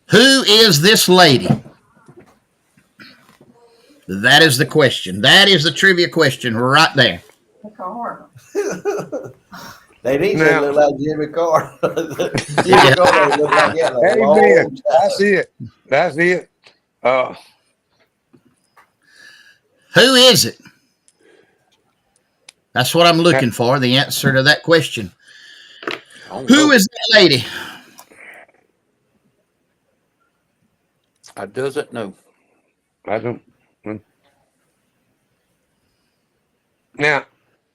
Who is this lady? That is the question. That is the trivia question right there. They need to Now- look like Jimmy Carter. Jimmy Carter look like that. Like Amen. That's it. That's it. Who is it? That's what I'm looking for, the answer to that question. Who is that lady? I doesn't know. I don't. Now,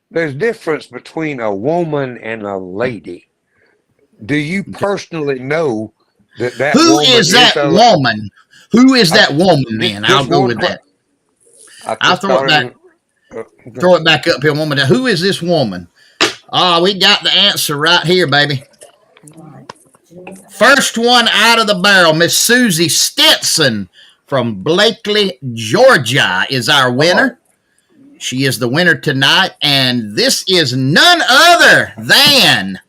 there's difference between a woman and a lady. Do you personally know that Who woman is that a, woman? Who is that woman then? I'll go with that. I'll throw it back. Throw it back up here one more time. Who is this woman? We got the answer right here, baby. First one out of the barrel, Miss Susie Stetson from Blakely, Georgia, is our Oh, winner. She is the winner tonight, and this is none other than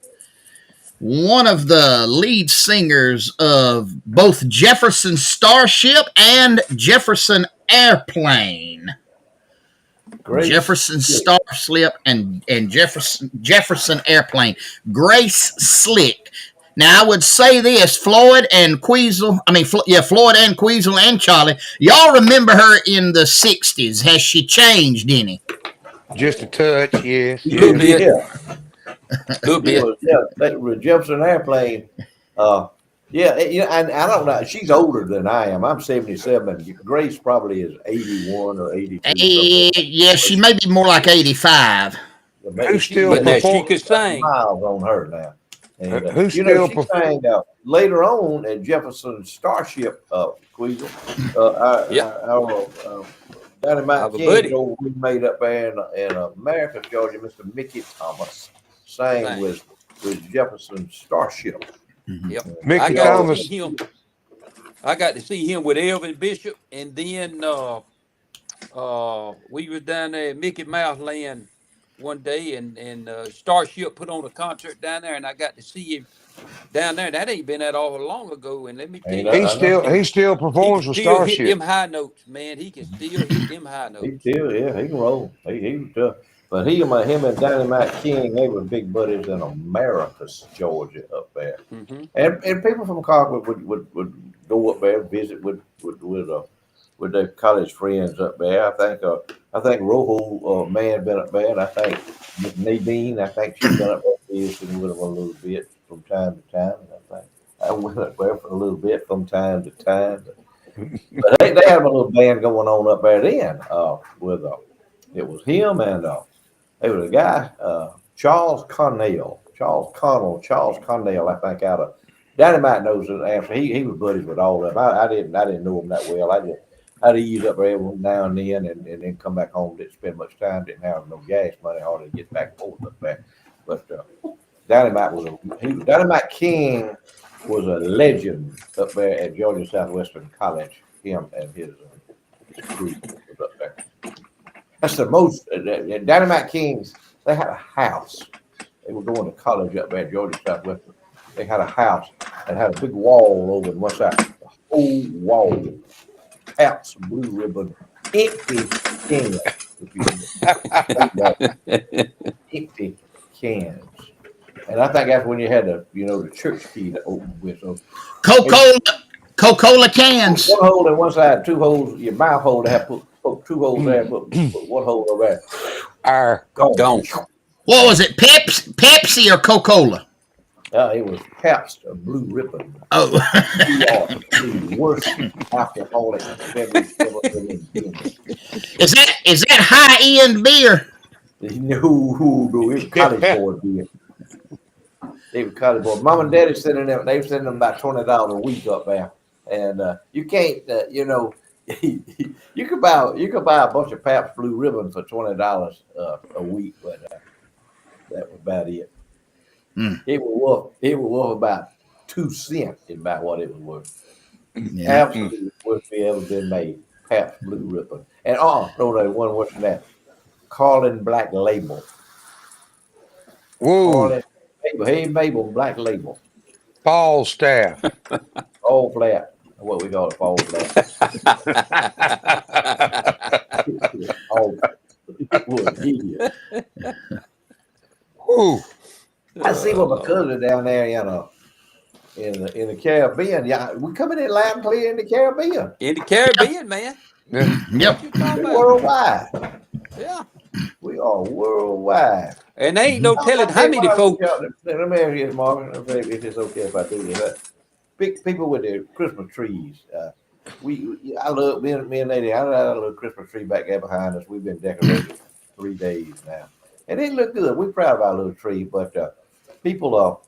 one of the lead singers of both Jefferson Starship and Jefferson Airplane. Grace. Jefferson Starship and Jefferson Airplane. Grace Slick. Now I would say this: Floyd and Queasel. Floyd and Queasel and Charlie. Y'all remember her in the '60s? Has she changed any? Just a touch, yes, A little yes. bit, Yeah, a little she bit. was. Yeah, that was Jefferson Airplane. Uh, yeah, and I don't know. She's older than I am. I'm 77. Grace probably is 81 or 82, something. Yeah, But she may be more like 85. Who she still But now she perform? could sing. miles on her now. And Who still she sang later on at Jefferson Starship, Queasel. Yep, Dynamite have a King's buddy. old roommate up there in Americus, Georgia, Mr. Mickey Thomas, sang Sang. with Jefferson Starship. Yep. I Mickey We got to all see Thomas? him. I got to see him with Elvin Bishop, and then we was down there at Mickey Mouse Land one day, and Starship put on a concert down there, and I got to see him down there. That ain't been that all long ago, and let me tell ain't you, He I know. still he still he can performs with still hit them Starship. high notes, man. He can still hit them high He notes. still, yeah, he can roll. He was tough. But him and Dynamite King, they were big buddies in Americus, Georgia, up there. Hmm. And people from Concord would go up there and visit with their college friends up there. I think Rojo may have been up there, and I think Miss Nadine. I think she's been up there visiting with them a little bit from time to time. I think I went up there for a little bit from time to time. But they had a little band going on up there then. With it was him and there was a guy Charles Connell, I think out of Dynamite knows it after he was buddies with all of them. I didn't know him that well. I'd ease up there every now and then then come back home. Didn't spend much time. Didn't have no gas money. Hardly get back and forth up there. But Dynamite King was a legend up there at Georgia Southwestern College. Him and his crew was up there. That's the most Dynamite Kings. They had a house. They were going to college up there at Georgia Southwestern. They had a house that had a big wall over on one side. The whole wall, caps, blue ribbon, empty cans. Empty cans. And I think that's when you had the church key to open with. So Coca-Cola cans. one hole on one side, two holes. Your mouth hole to have put two holes there, put one hole over there. Our Gone. Gone. What was it? Pepsi or Coca-Cola? It was Pabst Blue Ribbon. Oh, The worst alcoholic beverage ever invented. is that high end beer? No, it was college board beer. They were college board. Mom and Daddy sending them. They were sending them about $20 a week up there, and you can't, you could buy a bunch of Pabst Blue Ribbon for $20 a week, but that was about it. Mm. It was worth about 2 cents in about what it was worth. Yeah. Absolutely worth be ever been made. Pabst Blue Ribbon. And one worse than that. Carlin Black Label. woo Carlin Hey Mabel Black Label. Paul staff. All flat. What we call it, fall flat. All it was hideous. Woo. I see what my cousin down there, in the Caribbean. Yeah, we coming in loud and clear in the Caribbean. In the Caribbean, man. Yeah. Yep. What you talking We're about? worldwide. Yeah. We are worldwide. And they ain't no telling how many folks. Let me ask you this, Marvin, if it's okay if I do this. Big people with their Christmas trees. I love me and Lady. I love Christmas tree back there behind us. We've been decorating 3 days now, and they look good. We're proud of our little tree, but people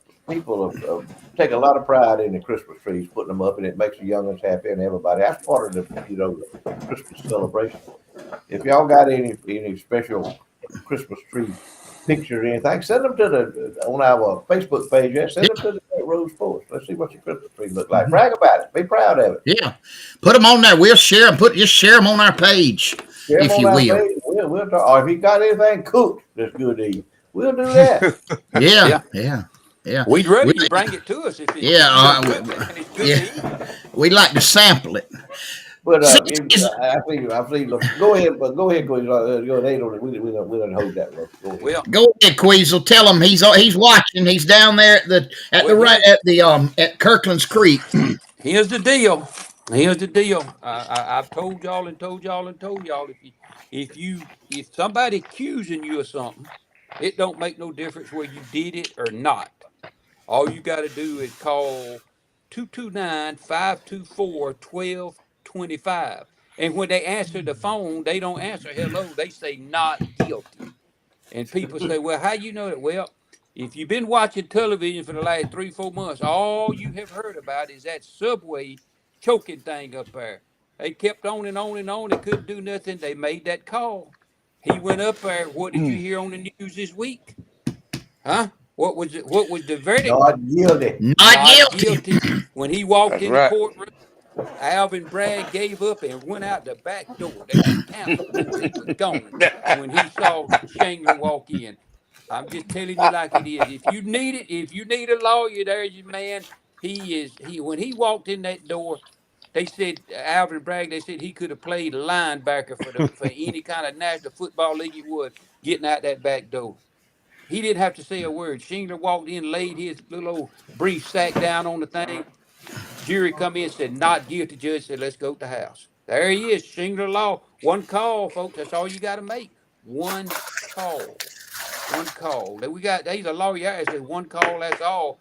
take a lot of pride in the Christmas trees, putting them up, and it makes the youngins happy and everybody. That's part of the Christmas celebration. If y'all got any special Christmas tree pictures or anything, send them to on our Facebook page. Send them to the road sports. Let's see what your Christmas tree look like. Brag about it. Be proud of it. Yeah. Put them on there. We'll share them. Just share them on our page, Share them if on you our will. page. We'll talk. Or if you got anything cooked that's good to eat, we'll do that. Yeah. Yeah. We'd rather We, you bring it to us if yeah. you done cook it and it's good to eat. We like to sample it. But See, I think. Look, go ahead, Queen. They don't. We don't hold that road. Go ahead. Well, go ahead, Queasel. Tell him he's watching. He's down there at Kirkland's Creek. here's the deal. Here's the deal. I've told y'all and told y'all and told y'all if somebody accusing you of something, it don't make no difference whether you did it or not. All you got to do is call 229-524-1225. And when they answer the phone, they don't answer hello. They say not guilty. And people say, well, how you know that? Well, if you've been watching television for the last 3, 4 months, all you have heard about is that subway choking thing up there. They kept on and on and on. They couldn't do nothing. They made that call. He went up there. What did you hear on the news this week? Huh? What was it? What was the verdict? Not guilty. Not guilty. When he walked That's in the right. courtroom, Alvin Bragg gave up and went out the back door. They didn't count the door. He was gone when he saw Shangler walk in. I'm just telling you like it is. If you need a lawyer, there's your man. When he walked in that door, they said Alvin Bragg, they said he could have played linebacker for any kind of National Football League he would, getting out that back door. He didn't have to say a word. Shingler walked in, laid his little old brief sack down on the thing. Jury come in, said not guilty. Judge said, let's go to the house. There he is, Shingler law. One call, folks. That's all you got to make. One call. One call. There's a lawyer that said one call, that's all.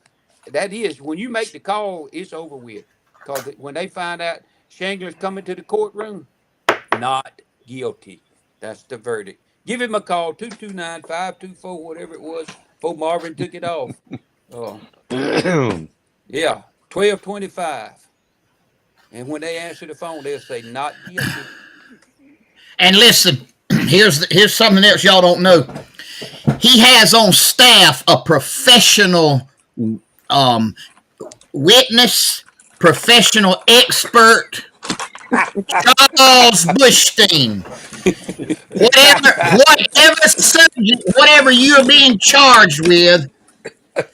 That is, when you make the call, it's over with. Because when they find out Shingler's coming to the courtroom, not guilty. That's the verdict. Give him a call, 229-524, whatever it was, before Marvin took it off. Uh, yeah, 1225. And when they answer the phone, they'll say not guilty. And listen, here's something else y'all don't know. He has on staff a professional um, witness, professional expert, Charles Bushstein. Whatever subject, whatever you're being charged with, it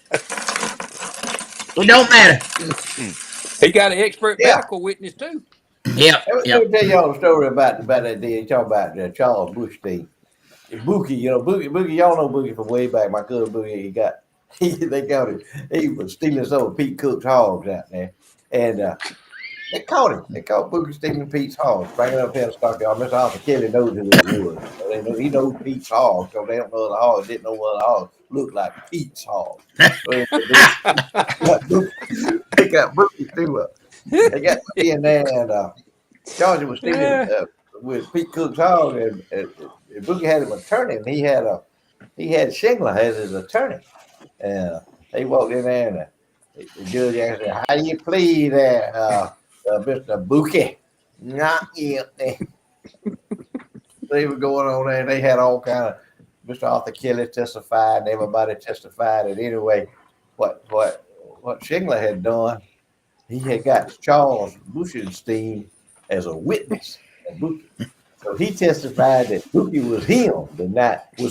don't matter. He got an expert Yeah. medical witness too. Yep. Let me tell y'all a story about that day. You talk about Charles Bushstein. Bookie, Bookie, y'all know Bookie from way back. My cousin Bookie, they got him. He was stealing some of Pete Cook's hogs out there. And they caught him. They caught Bookie stealing Pete's hogs, bringing up here in stockyard. Mr. Arthur Kelly knows who it was. He knows Pete's hogs, so they don't know the hogs. Didn't know what the hogs looked like. Pete's hogs. So they got Bookie too. They got Bookie in there, and Georgia was stealing with Pete Cook's hog, and Bookie had him attorney, and he had Shingler as his attorney. And they walked in there, and the judge asked him, "How do you plead there, Mr. Bookie?" Not guilty. They were going on there, and they had all kind of Mr. Arthur Kelly testified, and everybody testified. And anyway, what Shingler had done, he had got Charles Bushstein as a witness of Bookie. So he testified that Bookie was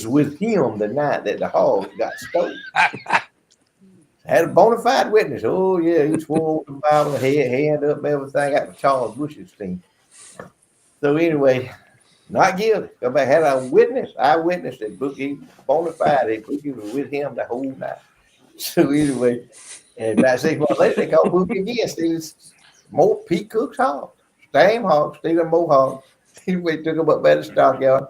with him the night that the hog got stolen. Had a bona fide witness. Oh yeah, he swore the Bible, hand up, everything. Got Charles Bushstein. So anyway, not guilty. Go back, had a witness. I witnessed that Bookie bona fide. That Bookie was with him the whole night. So anyway, and about 6 months later, they called Bookie again, stealing more Pete Cook's hogs. Same hogs, stealing more hogs. Anyway, took him up by the stockyard,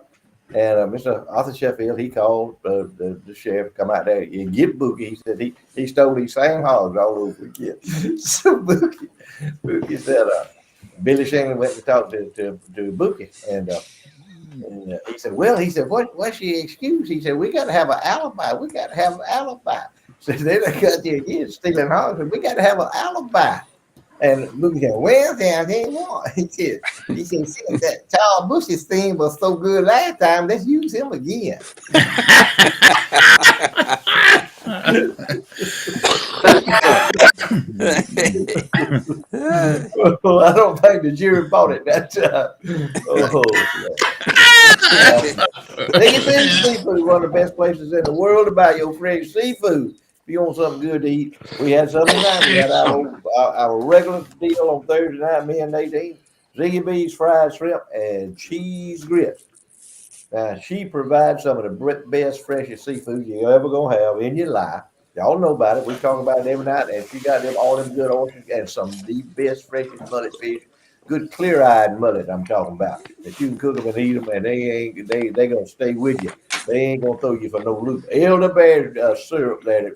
and Mr. Arthur Sheffield, he called the sheriff, come out there and get Bookie. He said he stole these same hogs all over again. So Bookie said, Billy Shingler went to talk to Bookie, and he said, what's your excuse? He said, we got to have an alibi. So then I got you again stealing hogs, and we got to have an alibi. And Bookie said, well, there ain't one. He said, that Charles Bush's thing was so good last time, let's use him again. Well, I don't think the jury bought it that time. Ziggy B's Seafood, one of the best places in the world to buy your fresh seafood. If you want something good to eat, we had something tonight. We had our regular deal on Thursday night, me and Nadine. Ziggy B's fried shrimp and cheese grits. Now, she provides some of the best, freshest seafood you ever gonna have in your life. Y'all know about it. We talk about it every night, and she got them all them good oysters and some of the best, freshest mullet fish. Good clear-eyed mullet, I'm talking about. That you can cook them and eat them, and they gonna stay with you. They ain't gonna throw you for no loop. Elderberry syrup that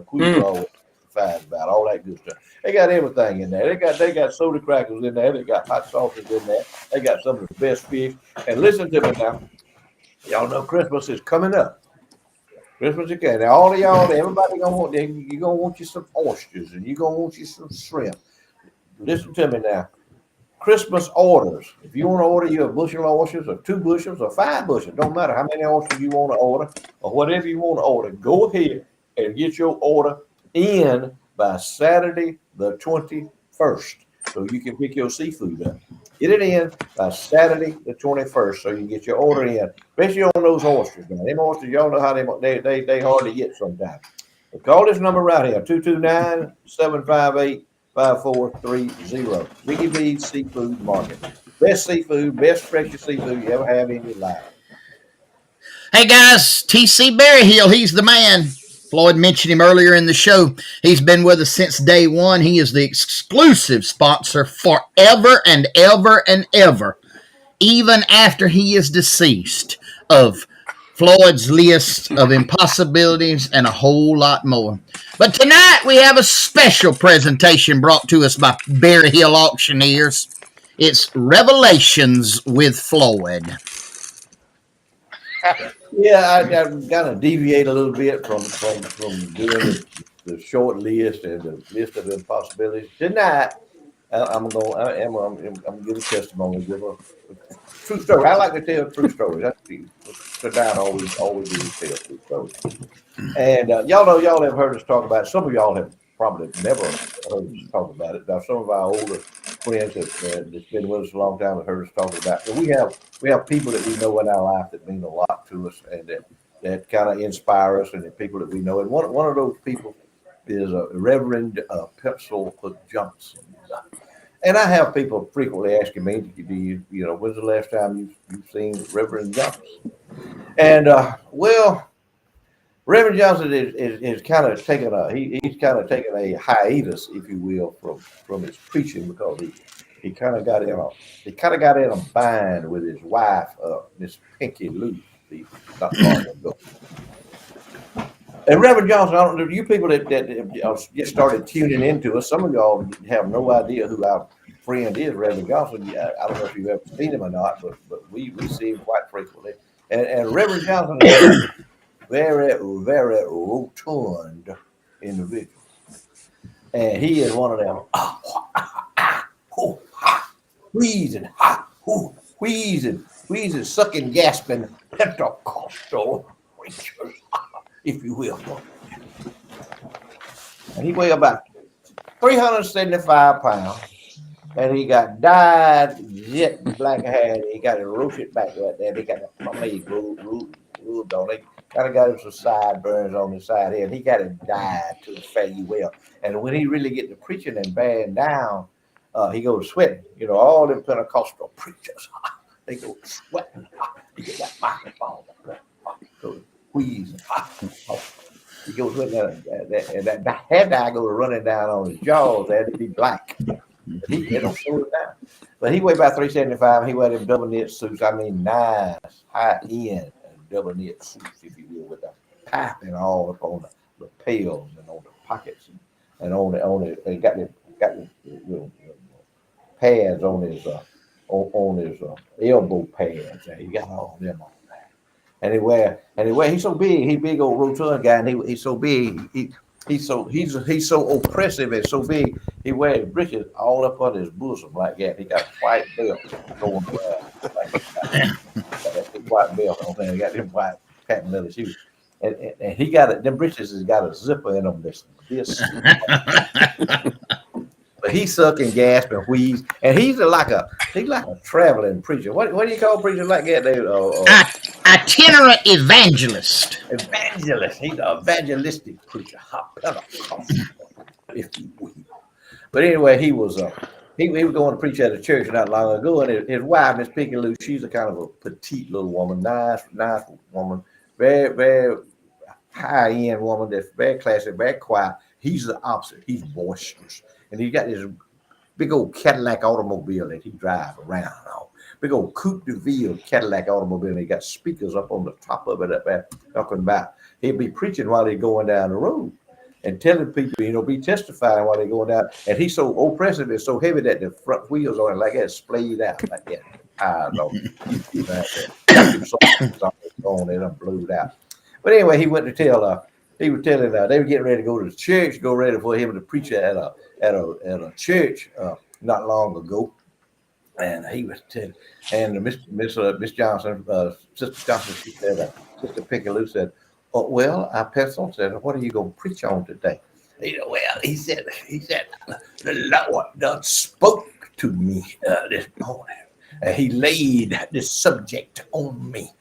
Queen always provides about all that good stuff. They got everything in there. They got soda crackers in there. They got hot sauces in there. They got some of the best fish. And listen to me now. Y'all know Christmas is coming up. Christmas is coming. Now, all of y'all, everybody you're gonna want you some oysters and you're gonna want you some shrimp. Listen to me now. Christmas orders. If you want to order you a bushel of oysters or 2 bushels or 5 bushels, don't matter how many oysters you want to order or whatever you want to order, go ahead and get your order in by Saturday the 21st so you can pick your seafood up. Get it in by Saturday the 21st so you can get your order in, especially on those oysters. Now, them oysters, y'all know how they hard to get sometimes. So call this number right here, 229-758 5430. Ziggy B's Seafood Market. Best seafood, best freshest seafood you ever have in your life. Hey guys, TC Berryhill, he's the man. Floyd mentioned him earlier in the show. He's been with us since day one. He is the exclusive sponsor forever and ever and ever, even after he is deceased, of Floyd's list of impossibilities and a whole lot more. But tonight we have a special presentation brought to us by Berryhill Auctioneers. It's Revelations with Floyd. Yeah, I kind of deviate a little bit from doing the short list and the list of impossibilities. Tonight, I'm gonna give a testimony, give a true story. I like to tell true stories. That's the tonight always do tell true stories. And y'all have heard us talk about it. Some of y'all have probably never heard us talk about it. Now, some of our older friends that's been with us a long time have heard us talk about it. But we have people that we know in our life that mean a lot to us and that kind of inspire us, and the people that we know. And one of those people is Reverend Pencil Johnson. And I have people frequently asking me, when's the last time you've seen Reverend Johnson? And well, Reverend Johnson is kind of taking he's kind of taking a hiatus, if you will, from his preaching because he kind of got in a bind with his wife, Miss Pinky Lou, not long ago. And Reverend Johnson, I don't know, you people that just started tuning into us, some of y'all have no idea who our friend is, Reverend Johnson. I don't know if you've ever seen him or not, but we see him quite frequently. And Reverend Johnson is very, very rotund individual. And he is one of them wheezing, sucking, gasping Pentecostal preachers, if you will. And he weighed about 375 pounds. And he got dyed jet black hair. He got it roasted back right there. They got the pomade ruled on it. Kind of got him some sideburns on his side here. And he got it dyed to fairly well. And when he really get to preaching and bearing down, he goes sweating. You know, all them Pentecostal preachers, they go sweating. He get that microphone, goes wheezing. He goes with that hair dye goes running down on his jaws. They had to be black. He don't slow it down. But he weighed about 375. He wear them double knit suits. I mean, nice, high end double knit suits, if you will, with the piping all up on the lapels and on the pockets and on the he got the little pads on his elbow pads. And he got all them on there. And he wear he's so big. He big old rotund guy, and he's so big. He's so oppressive and so big. He wears breeches all up on his bosom like that. He got a white belt going like that. Got that white belt on there. He got them white patent leather shoes. and he got it. Them britches has got a zipper in them. This. But he's sucking gas and wheeze, and he's like a traveling preacher. What do you call preachers like that? They Itinerant evangelist. evangelist. He's an evangelistic preacher, hot Pentecost, if you will. But anyway, he was going to preach at a church not long ago, and his wife, Miss Picky Lou, she's a kind of a petite little woman, nice woman, very, very high end woman that's very classy, very quiet. He's the opposite. He's boisterous, and he got this big old Cadillac automobile that he drives around on. Big old Coupe de Ville Cadillac automobile, and he got speakers up on the top of it up there talking about. He'll be preaching while he's going down the road and telling people, be testifying while they're going down. And he's so oppressive and so heavy that the front wheels on it like that splayed out like that. I don't know. They done blew out. But anyway, he went to tell. He was telling. They were getting ready to go to the church, go ready for him to preach at a church not long ago. And he was telling. And Miss Johnson, Sister Johnson, she said, Sister Pickaloo said, "Oh, well, our pastor said, what are you going to preach on today?" He said, the Lord done spoke to me this morning. He laid this subject on me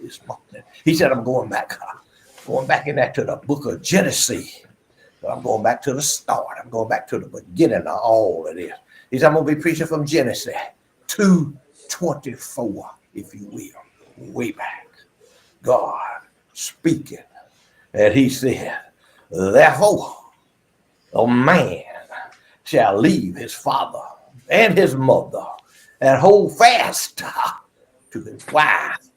this morning. He said, I'm going back in that to the book of Genesis. I'm going back to the start. I'm going back to the beginning of all of this. He said, I'm going to be preaching from Genesis 2:24, if you will, way back. God speaking. And he said, therefore, a man shall leave his father and his mother and hold fast to his wife,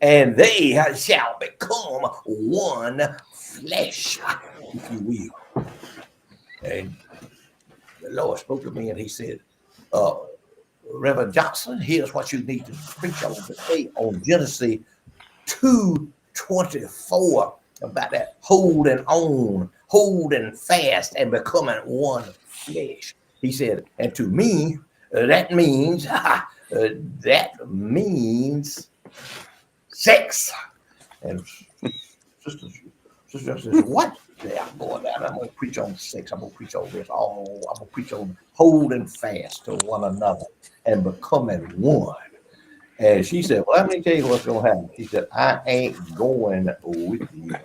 and they shall become one flesh, if you will. And the Lord spoke to me and he said, Reverend Johnson, here's what you need to preach on today on Genesis 2:24 about that holding fast and becoming one flesh. He said, and to me, that means sex. And sister says, what? Yeah, I'm going down. I'm going to preach on sex. I'm going to preach on this. I'm going to preach on holding fast to one another and becoming one. And she said, well, let me tell you what's going to happen. She said, I ain't going with you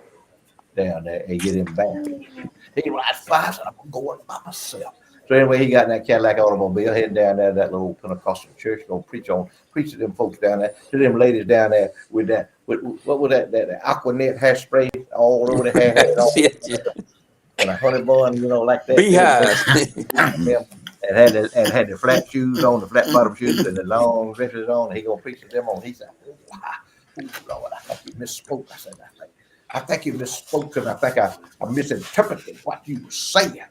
down there and get embarrassed. He rides fast, and I'm going by myself. So anyway, he got in that Cadillac automobile, heading down there to that little Pentecostal church, going to preach to them folks down there, to them ladies down there with that, what was that Aquanet hairspray all over the hair. And a honey bun, like that. Beehive. And had the flat shoes on, the flat bottom shoes, and the long dresses on. He gonna preach to them on. He said, Lord, I think you misspoke. I said, I think you misspoke, and I think I misinterpreted what you were saying.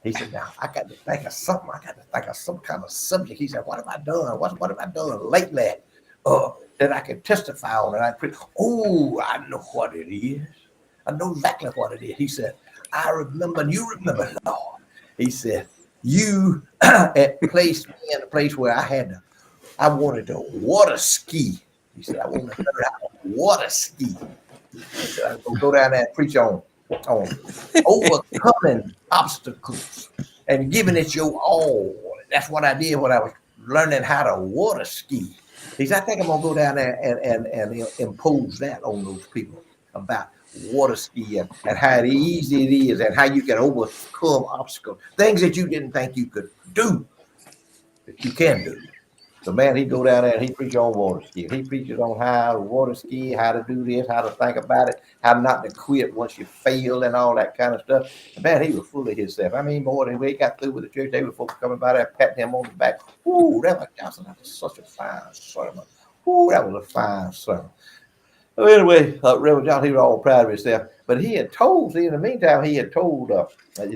He said, now I got to think of something. I got to think of some kind of subject. He said, what have I done? What have I done lately that I can testify on? And I preach. Oh, I know what it is. I know exactly what it is. He said, I remember, and you remember, Lord. He said, you placed me in a place where I wanted to water ski. He said, I wanted to learn how to water ski. He said, I'm going to go down there and preach on overcoming obstacles and giving it your all. That's what I did when I was learning how to water ski. He said, I think I'm going to go down there and impose that on those people about water ski and how easy it is and how you can overcome obstacles, things that you didn't think you could do, that you can do. So man, he go down there and he preaches on water ski. He preaches on how to water ski, how to do this, how to think about it, how not to quit once you fail and all that kind of stuff. And man, he was full of himself. I mean, boy, when he got through with the church, they were folks coming by there patting him on the back. Ooh, Reverend Johnson, that was such a fine sermon. Ooh, that was a fine sermon. So anyway, Reverend Johnson, he was all proud of himself. But he had told, in the meantime, his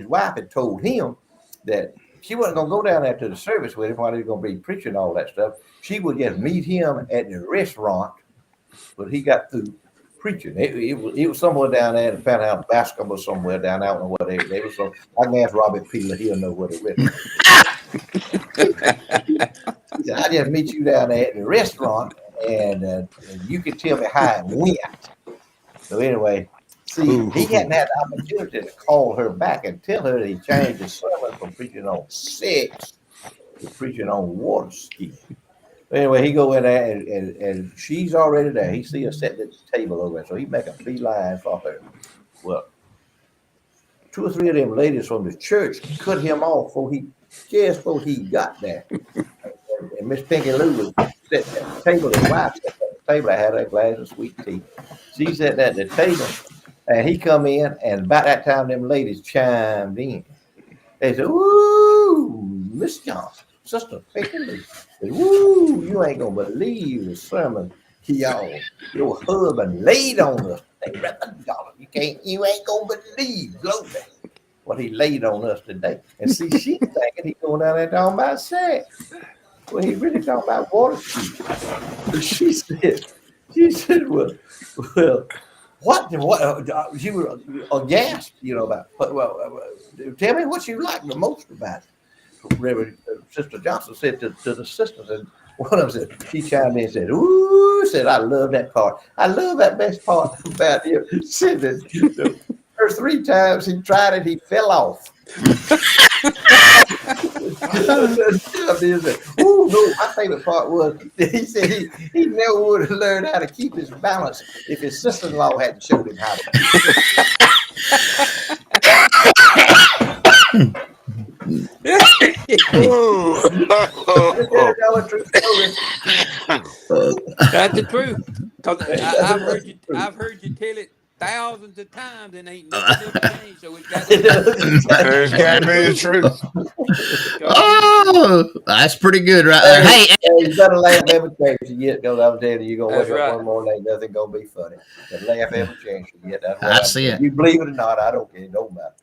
wife had told him that she wasn't going to go down there to the service with him while he was going to be preaching all that stuff. She would just meet him at the restaurant when he got through preaching. It was somewhere down there in Penthouse, Bascom or somewhere down there. I don't know what they were. So I can ask Robbie Peeler. He'll know what it was. He said, I just meet you down there at the restaurant, and you can tell me how it went. So anyway, See, he hadn't had the opportunity to call her back and tell her that he changed his sermon from preaching on sex to preaching on water skiing. Anyway, he go in there and she's already there. He see her setting at the table over there, so he make a beeline for her. Well, two or three of them ladies from the church cut him off before he got there. And Miss Pinky Lou was sitting at the table. His wife sat at the table. I had her a glass of sweet tea. She sat at the table, and he come in, and about that time, them ladies chimed in. They said, "Ooh, Miss Johnson, Sister Pinky Lou, said, woo, you ain't gonna believe the sermon your husband laid on us. You ain't gonna believe, glory, what he laid on us today." And see, she thinking he going down there talking about sex. Well, he really talking about water skiing. She said, well, what? She was aghast, about. Well, tell me what you like the most about it. Reverend Sister Johnson said to the sisters, and one of them said, she chimed in and said, "Ooh," said, "I love that part. I love that best part about him." Said that the first 3 times he tried it, he fell off. "Ooh, no, my favorite part was," he said, he never would have learned how to keep his balance if his sister-in-law hadn't showed him how to. That's the truth. Cause I've heard you tell it thousands of times, and ain't nothing ever changed. So it's got to be the truth. Oh, that's pretty good, right there. Hey, you better laugh every chance you get, because I'm telling you, you're gonna wake That's up right. one morning, ain't nothing gonna be funny. But laugh every chance you get. That's what I I'm see saying. it. You believe it or not, I don't care. It don't matter.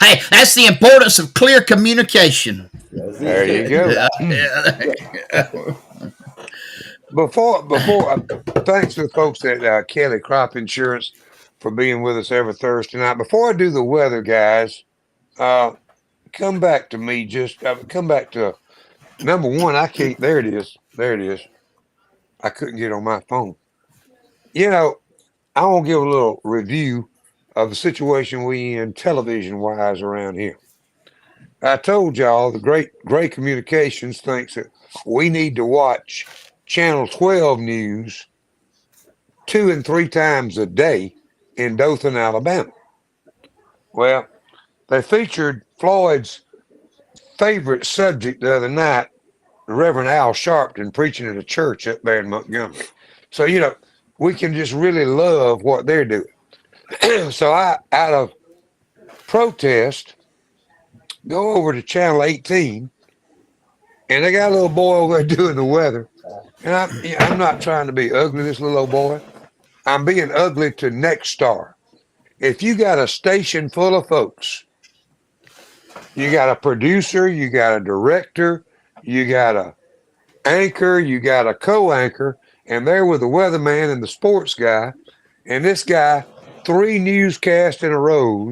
Hey, that's the importance of clear communication. That's There it. you go. Before, thanks to the folks at Kelly Crop Insurance for being with us every Thursday night. Before I do the weather, guys, come back to me. Come back to number one. I can't. There it is. There it is. I couldn't get on my phone. I want to give a little review of the situation we in television wise around here. I told y'all the Great Communications thinks that we need to watch Channel 12 news 2 and 3 times a day in Dothan, Alabama. Well, they featured Floyd's favorite subject the other night, Reverend Al Sharpton preaching at a church up there in Montgomery. So, we can just really love what they're doing. So I, out of protest, go over to Channel 18, and they got a little boy over there doing the weather. And I'm not trying to be ugly, this little old boy. I'm being ugly to Next Star. If you got a station full of folks, you got a producer, you got a director, you got a anchor, you got a co-anchor, and they're with the weatherman and the sports guy, and this guy, 3 newscasts in a row,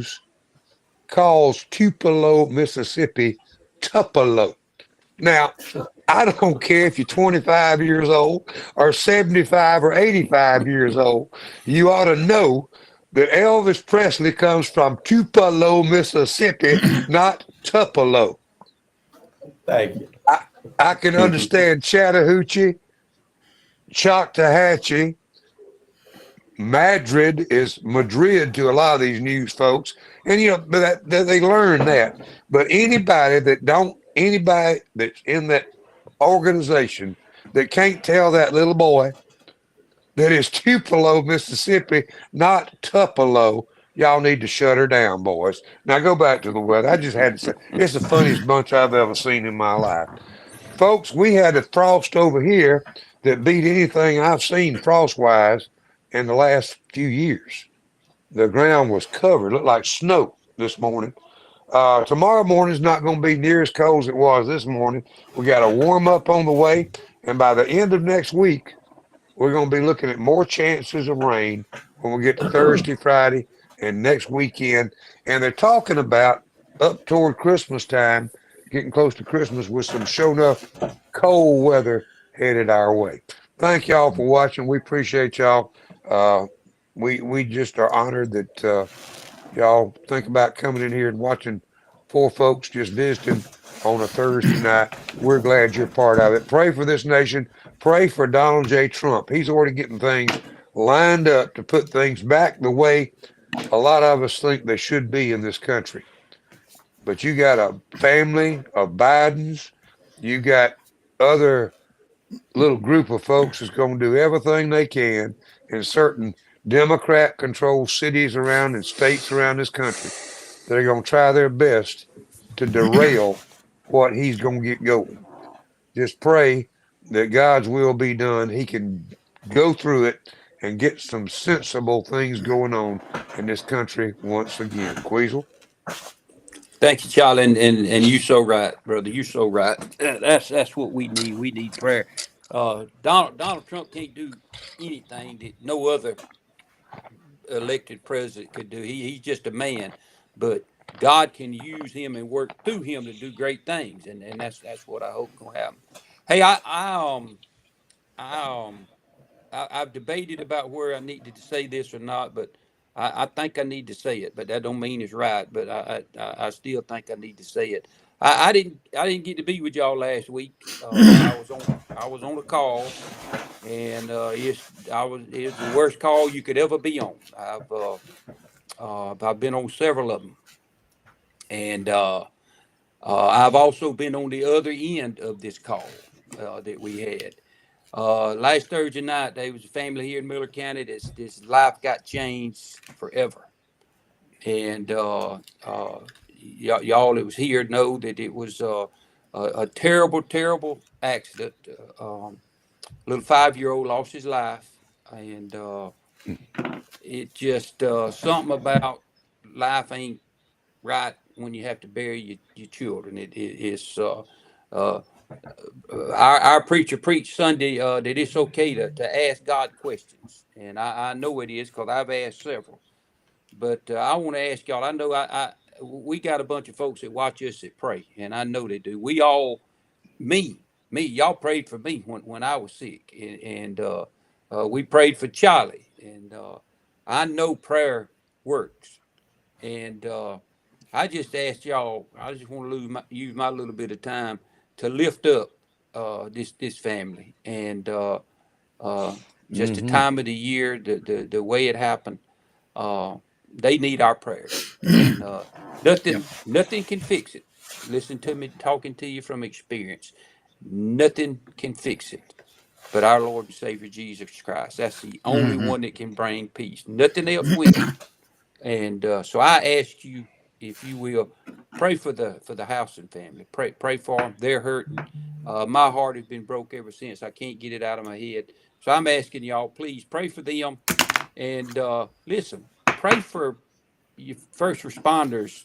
calls Tupelo, Mississippi, Tupelo. Now, I don't care if you're 25 years old or 75 or 85 years old. You ought to know that Elvis Presley comes from Tupelo, Mississippi, not Tupelo. Thank you. I can understand Chattahoochee, Choctawhatchee. Madrid is Madrid to a lot of these news folks. And, but they learn that. But anybody that's in that organization that can't tell that little boy that is Tupelo, Mississippi, not Tupelo, y'all need to shut her down, boys. Now go back to the weather. I just had to say, it's the funniest bunch I've ever seen in my life. Folks, we had a frost over here that beat anything I've seen frost-wise in the last few years. The ground was covered, looked like snow this morning. Tomorrow morning is not going to be near as cold as it was this morning. We got a warm up on the way, and by the end of next week, we're going to be looking at more chances of rain when we get to Thursday, Friday, and next weekend. And they're talking about up toward Christmas time, getting close to Christmas, with some show enough cold weather headed our way. Thank y'all for watching. We appreciate y'all. We just are honored that y'all think about coming in here and watching four folks just visiting on a Thursday night. We're glad you're part of it. Pray for this nation. Pray for Donald J. Trump. He's already getting things lined up to put things back the way a lot of us think they should be in this country. But you got a family of Bidens. You got other little group of folks that's going to do everything they can in certain Democrat controlled cities around and states around this country that are going to try their best to derail what he's going to get going. Just pray that God's will be done. He can go through it and get some sensible things going on in this country once again. Queasel? Thank you, Charlie, and you so right, brother. You so right. That's what we need. We need prayer. Donald Trump can't do anything that no other elected president could do. He's just a man, but God can use him and work through him to do great things, and that's what I hope gonna happen. Hey, I I've debated about where I needed to say this or not, but I think I need to say it. But that don't mean it's right. But I still think I need to say it. I didn't get to be with y'all last week. I was on a call, and it's the worst call you could ever be on. I've been on several of them, and I've also been on the other end of this call that we had. Last Thursday night, there was a family here in Miller County. This life got changed forever, and y'all that was here know that it was a terrible, terrible accident. Little 5-year-old lost his life, and it just something about life ain't right when you have to bury your children. It's uh, our preacher preached Sunday that it's okay to ask God questions, and I know it is because I've asked several. But I want to ask y'all. I know we got a bunch of folks that watch us that pray, and I know they do. We all me y'all prayed for me when I was sick, and we prayed for Charlie, and I know prayer works, and I just asked y'all. I just want to use my little bit of time to lift up this family, and uh, just the Mm-hmm. time of the year, the way it happened. Uh, they need our prayers, and Yep. nothing can fix it. Listen to me talking to you from experience. Nothing can fix it but our Lord and Savior Jesus Christ. That's the only Mm-hmm. one that can bring peace. Nothing else will. And so I ask you, if you will, pray for the Housen family. Pray for them. They're hurting. My heart has been broke ever since. I can't get it out of my head. So I'm asking y'all, please pray for them. And listen, pray for your first responders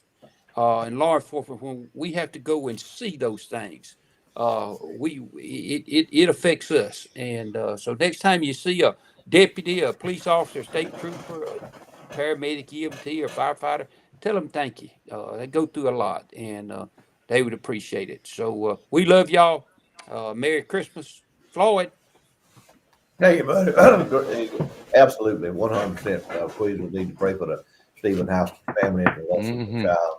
and law enforcement when we have to go and see those things. It affects us, and so next time you see a deputy, a police officer, state trooper, a paramedic, EMT, or firefighter, tell them thank you. They go through a lot, and they would appreciate it. So we love y'all. Merry Christmas, Floyd. Hey, buddy. Absolutely, 100%. Please, we need to pray for the Stephen House family and the loss of the Mm-hmm. child.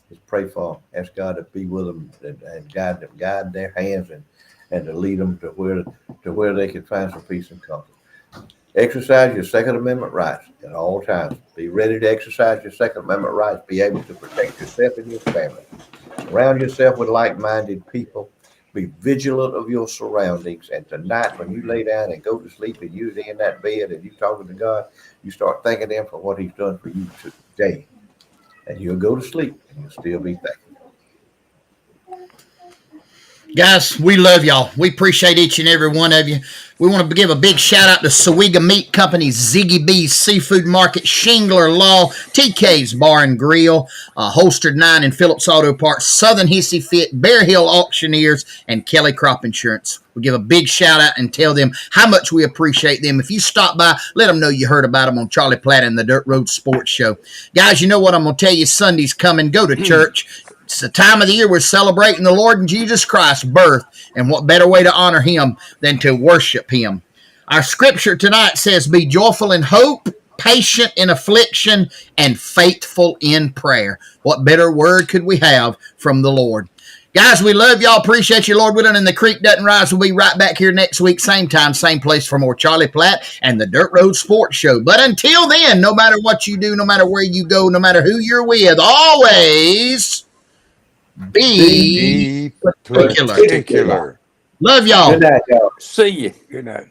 Just pray for them. Ask God to be with them and guide them, guide their hands and to lead them to where they can find some peace and comfort. Exercise your Second Amendment rights at all times. Be ready to exercise your Second Amendment rights. Be able to protect yourself and your family. Surround yourself with like-minded people. Be vigilant of your surroundings. And tonight, when you lay down and go to sleep and you're in that bed and you talking to God, you start thanking Him for what He's done for you today. And you'll go to sleep and you'll still be thankful. Guys, we love y'all. We appreciate each and every one of you. We want to give a big shout out to Sawega Meat Company, Ziggy B's Seafood Market, Shingler Law, TK's Bar and Grill, Holstered 9 and Phillips Auto Parts, Southern Hissy Fit, Bear Hill Auctioneers, and Kelly Crop Insurance. We give a big shout out and tell them how much we appreciate them. If you stop by, let them know you heard about them on Charlie Platt and the Dirt Road Sports Show. Guys, you know what I'm going to tell you? Sunday's coming. Go to church. It's the time of the year we're celebrating the Lord and Jesus Christ's birth, and what better way to honor Him than to worship Him? Our scripture tonight says, "Be joyful in hope, patient in affliction, and faithful in prayer. What better word could we have from the Lord? Guys, we love y'all. Appreciate you, Lord willing, and the creek doesn't rise. We'll be right back here next week, same time, same place, for more Charlie Platt and the Dirt Road Sports Show. But until then, no matter what you do, no matter where you go, no matter who you're with, always be Be particular. particular. Love y'all. Good night, y'all. See you. Good night.